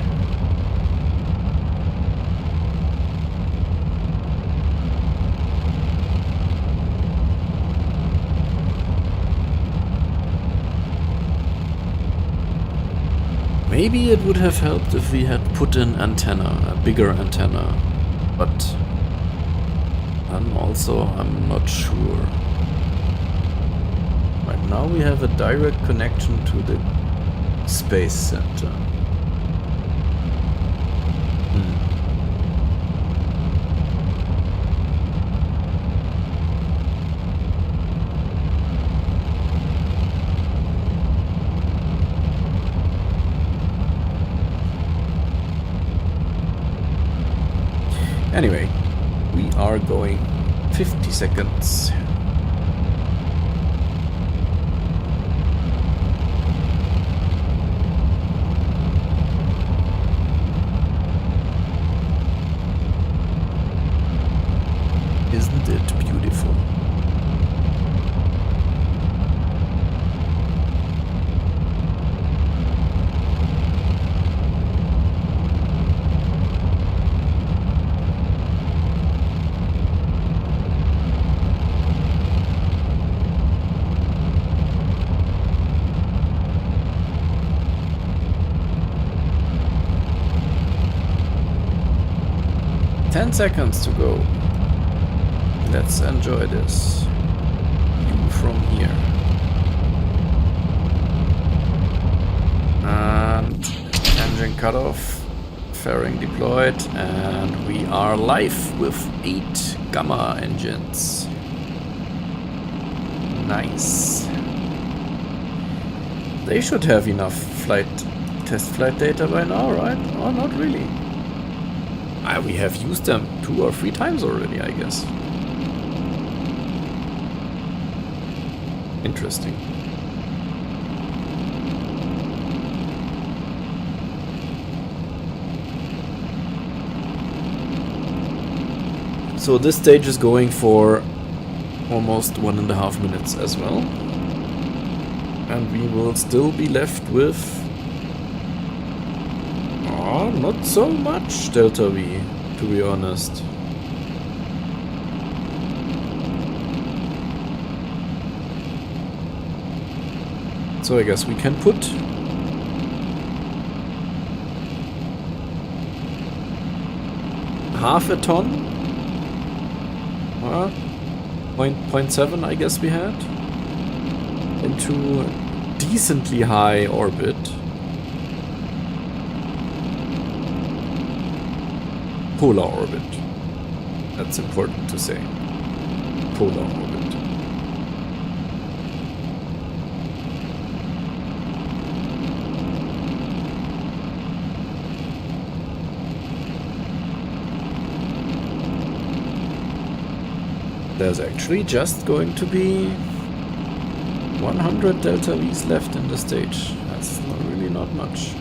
Maybe it would have helped if we had put an antenna, a bigger antenna, but I'm not sure. Right now we have a direct connection to the space center. Anyway, we are going 50 seconds. Isn't it beautiful? 10 seconds to go. Let's enjoy this. View from here. And engine cut off. Fairing deployed. And we are live with 8 Gamma engines. Nice. They should have enough test flight data by now, right? Or not really? We have used them 2 or 3 times already, I guess. Interesting. So this stage is going for almost 1.5 minutes as well. And we will still be left with not so much Delta V, to be honest. So I guess we can put half a ton, 0.7 I guess we had, into a decently high orbit. Polar orbit. That's important to say. Polar orbit. There's actually just going to be 100 Delta V's left in the stage. That's really not much.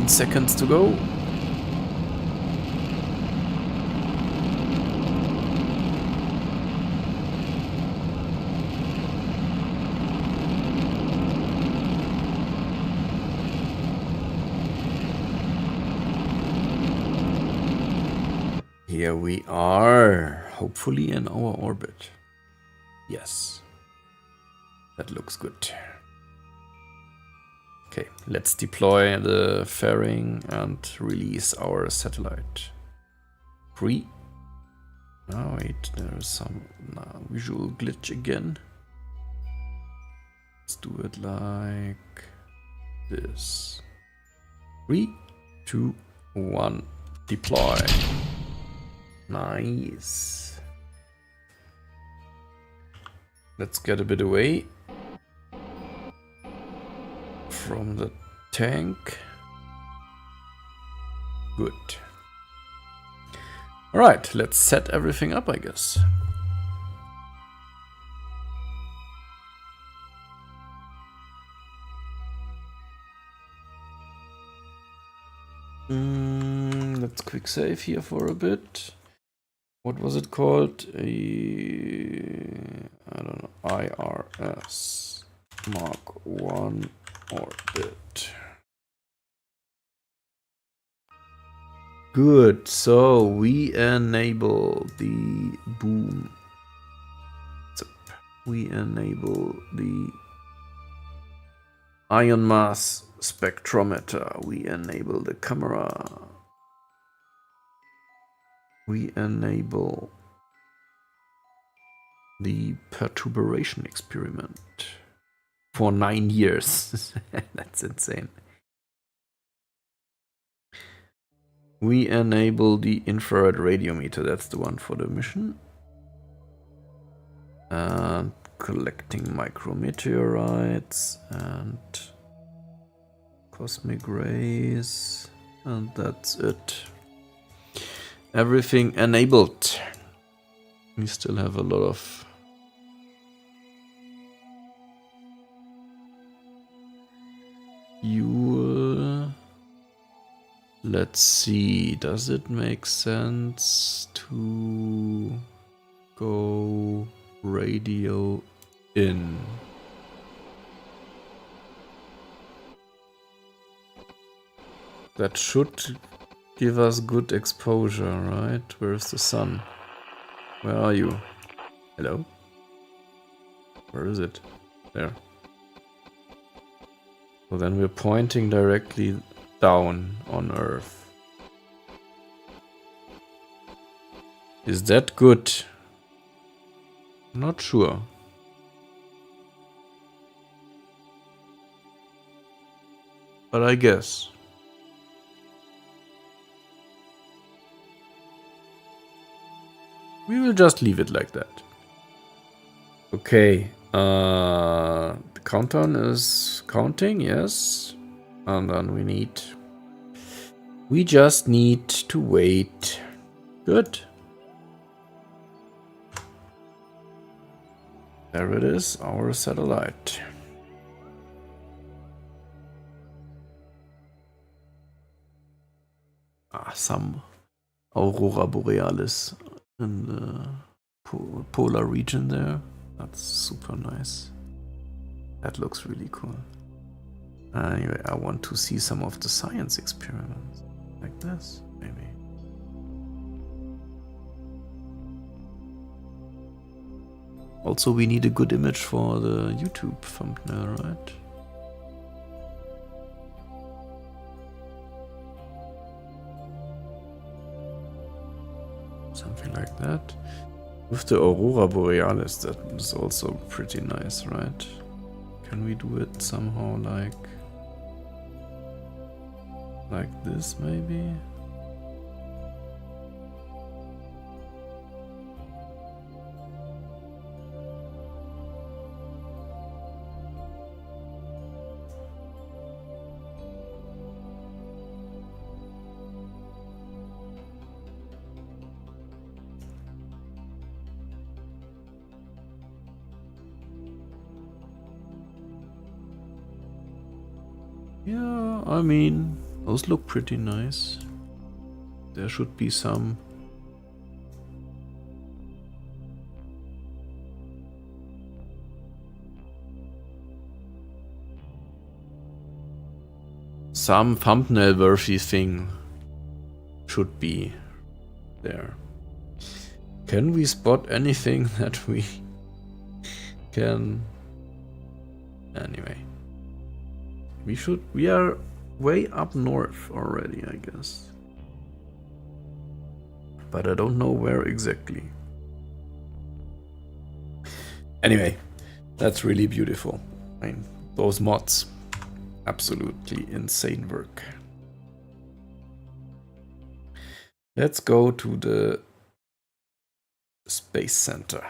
Seconds to go. Here we are, hopefully in our orbit. Yes, that looks good. Okay, let's deploy the fairing and release our satellite. 3. Oh wait, there's some visual glitch again. Let's do it like this. 3, 2, 1, deploy. Nice. Let's get a bit away from the tank. Good. All right, let's set everything up, I guess. Let's quick save here for a bit. What was it called? I don't know. IRS Mark 1 orbit. Good, so we enable the boom. We enable the ion mass spectrometer. We enable the camera. We enable the perturbation experiment. For 9 years. That's insane. We enable the infrared radiometer. That's the one for the mission. And collecting micrometeorites and cosmic rays. And that's it. Everything enabled. We still have a lot of fuel. Let's see, does it make sense to go radio in? That should give us good exposure, right? Where is the sun? Where are you? Hello? Where is it? There. So then we're pointing directly down on Earth. Is that good? Not sure. But I guess. We will just leave it like that. Okay. The countdown is counting, yes. And then we just need to wait. Good. There it is, our satellite. Some Aurora Borealis in the polar region there. That's super nice. That looks really cool. Anyway, I want to see some of the science experiments. Like this, maybe. Also, we need a good image for the YouTube thumbnail, right? Something like that. With the Aurora Borealis, that is also pretty nice, right? Can we do it somehow like this, maybe? Yeah, I mean, those look pretty nice. There should be some thumbnail-worthy thing should be there. Can we spot anything that we can? Anyway. We are way up north already, I guess. But I don't know where exactly. Anyway, that's really beautiful. I mean, those mods, absolutely insane work. Let's go to the Space Center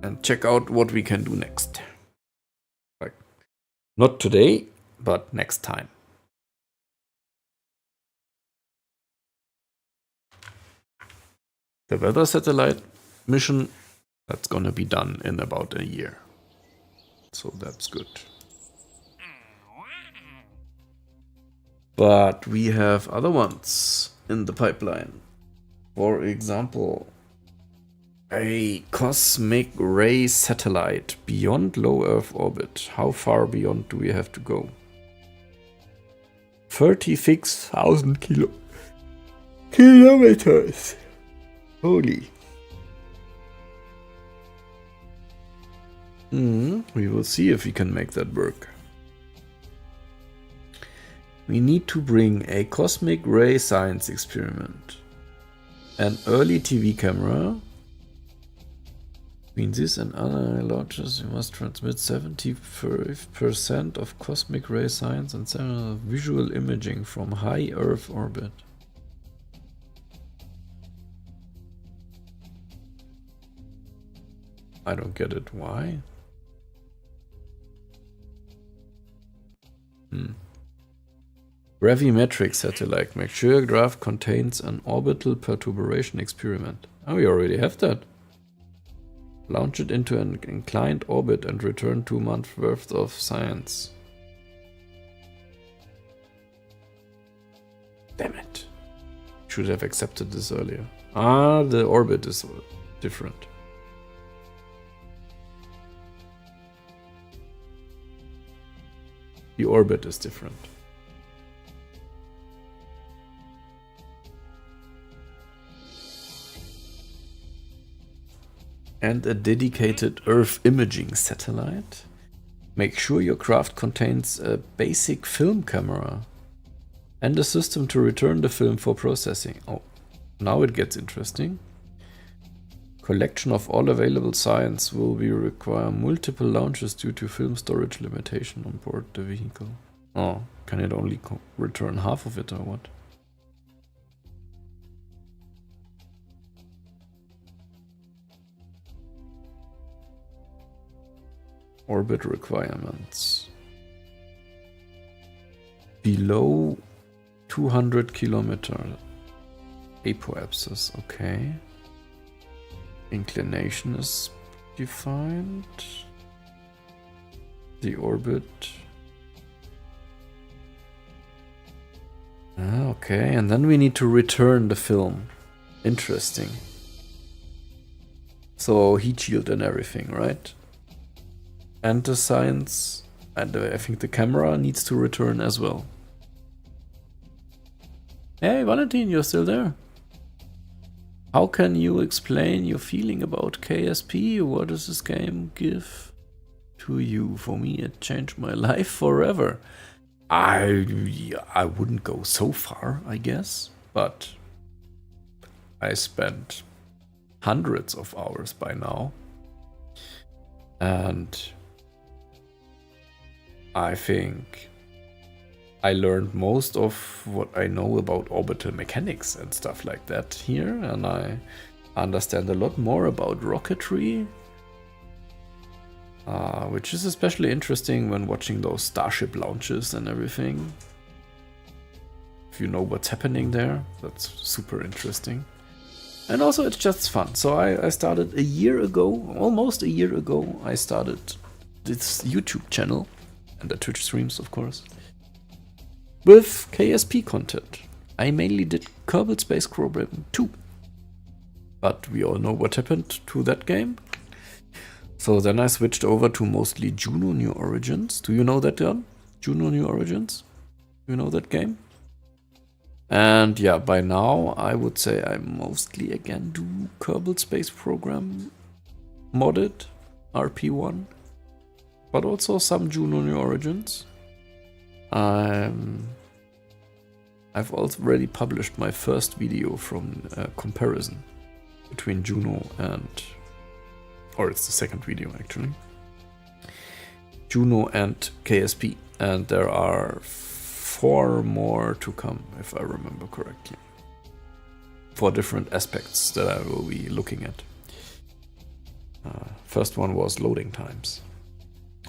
and check out what we can do next. Like, not today, but next time. The weather satellite mission, that's gonna be done in about a year. So that's good. But we have other ones in the pipeline. For example, a cosmic ray satellite beyond low Earth orbit. How far beyond do we have to go? 36,000 kilometers. Holy. We will see if we can make that work. We need to bring a cosmic ray science experiment, an early TV camera. Between this and other launches, you must transmit 75% of cosmic ray science and visual imaging from high Earth orbit. I don't get it. Why? Radiometry satellite. Make sure graph contains an orbital perturbation experiment. Oh, we already have that. Launch it into an inclined orbit and return 2 months worth of science. Damn it. Should have accepted this earlier. Ah, the orbit is different. The orbit is different. and a dedicated Earth imaging satellite. Make sure your craft contains a basic film camera and a system to return the film for processing. Oh, now it gets interesting. Collection of all available science will require multiple launches due to film storage limitation on board the vehicle. Oh, can it only return half of it or what? Orbit requirements. Below 200 kilometer apoapsis, okay. Inclination is defined. The orbit. Okay, and then we need to return the film. Interesting. So heat shield and everything, right? And the science, and I think the camera needs to return as well. Hey, Valentin, you're still there. How can you explain your feeling about KSP? What does this game give to you? For me, it changed my life forever. I wouldn't go so far, I guess, but I spent hundreds of hours by now, and I think I learned most of what I know about orbital mechanics and stuff like that here, and I understand a lot more about rocketry, which is especially interesting when watching those Starship launches and everything. If you know what's happening there, that's super interesting. And also it's just fun. So I started a year ago, almost a year ago, I started this YouTube channel and the Twitch streams, of course, with KSP content. I mainly did Kerbal Space Program 2, but we all know what happened to that game. So then I switched over to mostly Juno New Origins. Do you know that one? Juno New Origins? You know that game? And yeah, by now I would say I mostly again do Kerbal Space Program modded RP-1, but also some Juno New Origins. I've already published my first video from comparison between Juno and, or it's the second video actually, Juno and KSP, and there are 4 more to come, if I remember correctly, 4 different aspects that I will be looking at. First one was loading times,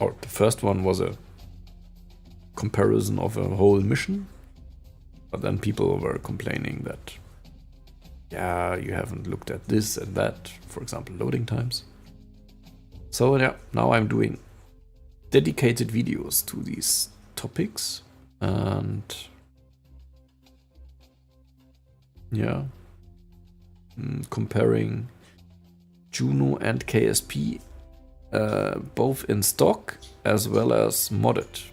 or the first one was a comparison of a whole mission, but then people were complaining that, yeah, you haven't looked at this and that, for example, loading times. So yeah, now I'm doing dedicated videos to these topics, and yeah, comparing Juno and KSP, both in stock as well as modded.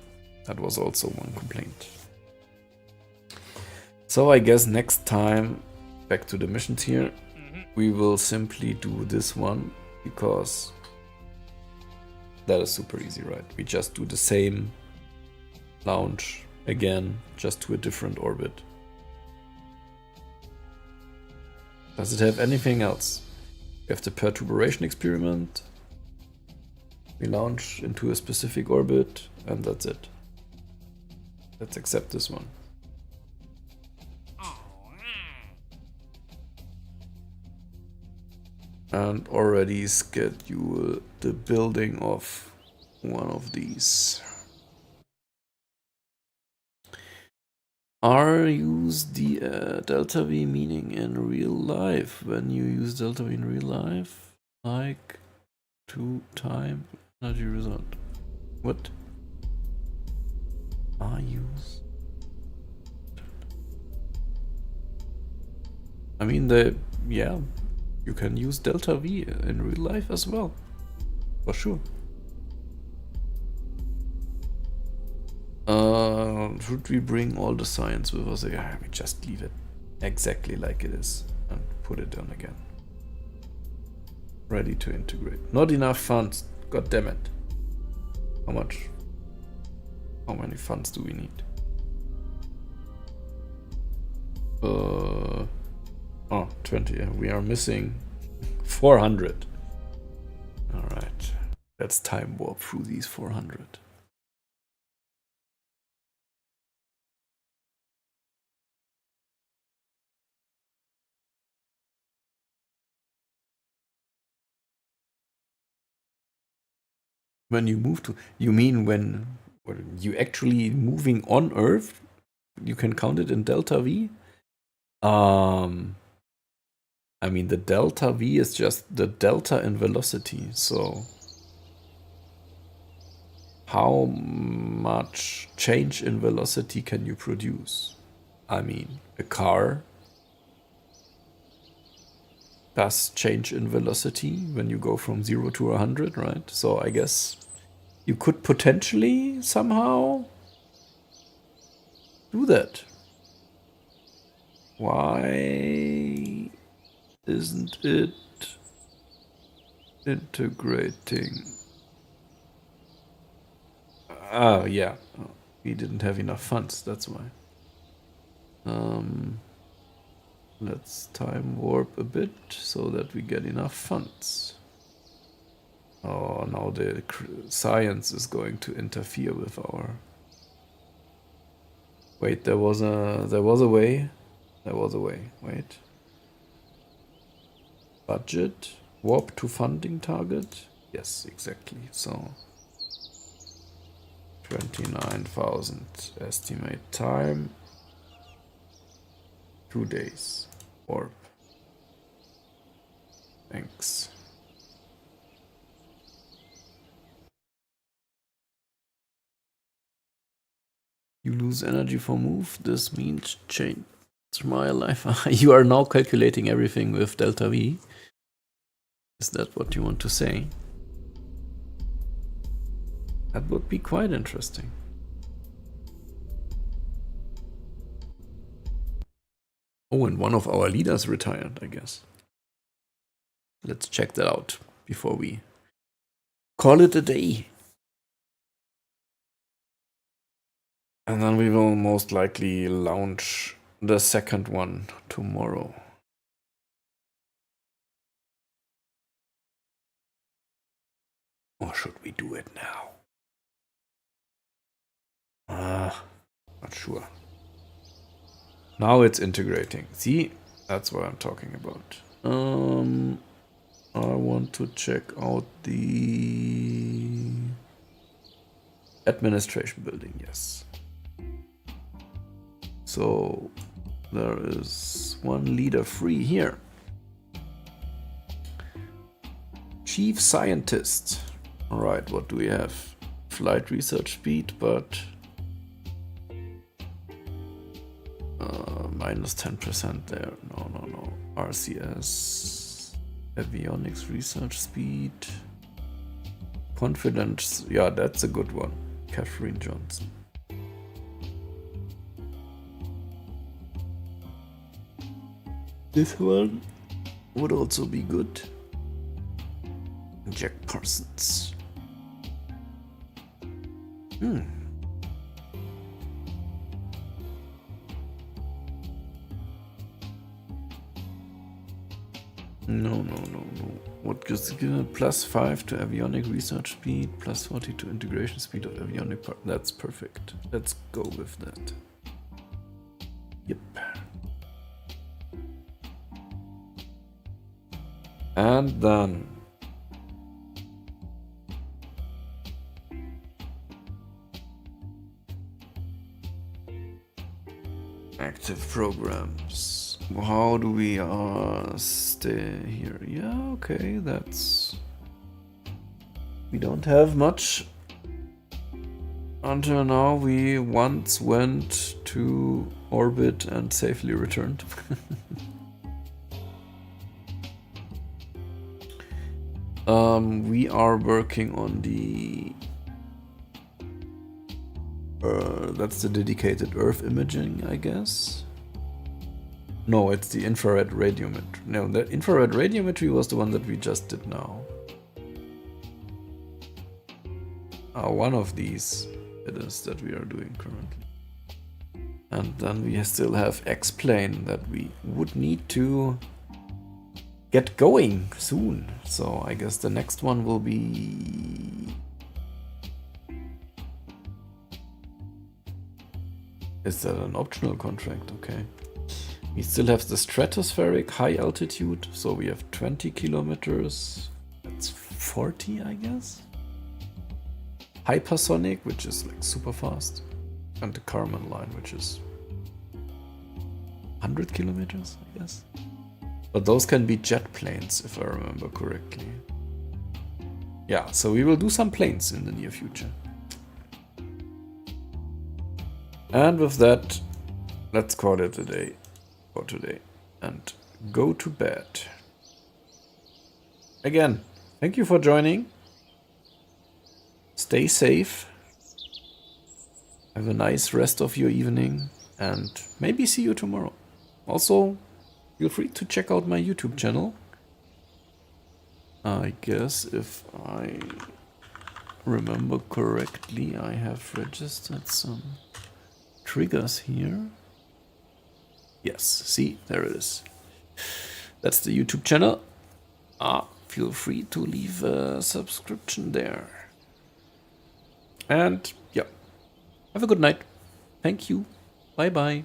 That was also one complaint. So I guess next time, back to the missions here, we will simply do this one, because that is super easy, right? We just do the same launch again, just to a different orbit. Does it have anything else? We have the perturbation experiment. We launch into a specific orbit, and that's it. Let's accept this one. And already schedule the building of one of these. Are use the delta V meaning in real life? When you use delta V in real life, like to time energy result. What? Are use? I mean, yeah, you can use delta V in real life as well, for sure. Should we bring all the science with us? Yeah, we just leave it exactly like it is and put it on again. Ready to integrate. Not enough funds. God damn it. How much? How many funds do we need? Oh, 20. We are missing 400. Alright. Let's time warp through these 400. When you move to, you mean when you actually moving on Earth? You can count it in delta V. I mean the delta V is just the delta in velocity. So how much change in velocity can you produce? I mean, a car does change in velocity when you go from 0 to 100, right? So I guess you could potentially somehow do that. Why isn't it integrating? Ah, yeah. Oh, we didn't have enough funds, that's why. Let's time warp a bit so that we get enough funds. Oh, now the science is going to interfere with our... Wait, there was a way. There was a way. Wait. Budget. Warp to funding target. Yes, exactly. So 29,000 estimate time. 2 days. Warp. Thanks. You lose energy for move. This means change my life. You are now calculating everything with delta V. Is that what you want to say? That would be quite interesting. Oh, and one of our leaders retired, I guess. Let's check that out before we call it a day. And then we will most likely launch the second one tomorrow. Or should we do it now? Not sure. Now it's integrating. See? That's what I'm talking about. I want to check out the administration building, yes. So there is one leader free here. Chief scientist. All right, what do we have? Flight research speed, but minus 10% there. No. RCS, avionics research speed, confidence. Yeah, that's a good one. Catherine Johnson. This one would also be good. Jack Parsons. No. What gives +5 to avionic research speed, +40 to integration speed of avionic part? That's perfect. Let's go with that. Yep. And then active programs. How do we stay here? Yeah, okay, that's... We don't have much. Until now, we once went to orbit and safely returned. We are working on the... that's the dedicated Earth imaging, I guess. No, it's the infrared radiometry. No, the infrared radiometry was the one that we just did now. One of these it is that we are doing currently. And then we still have X-plane that we would need to get going soon. So I guess the next one will be... Is that an optional contract? Okay. We still have the stratospheric high altitude, so we have 20 kilometers. That's 40, I guess. Hypersonic, which is like super fast. And the Kármán line, which is 100 kilometers, I guess. But those can be jet planes, if I remember correctly. Yeah, so we will do some planes in the near future. And with that, let's call it a day for today and go to bed. Again, thank you for joining. Stay safe. Have a nice rest of your evening and maybe see you tomorrow. Also, feel free to check out my YouTube channel. I guess if I remember correctly, I have registered some triggers here. Yes, see, there it is. That's the YouTube channel. Feel free to leave a subscription there. And yeah, have a good night. Thank you. Bye bye.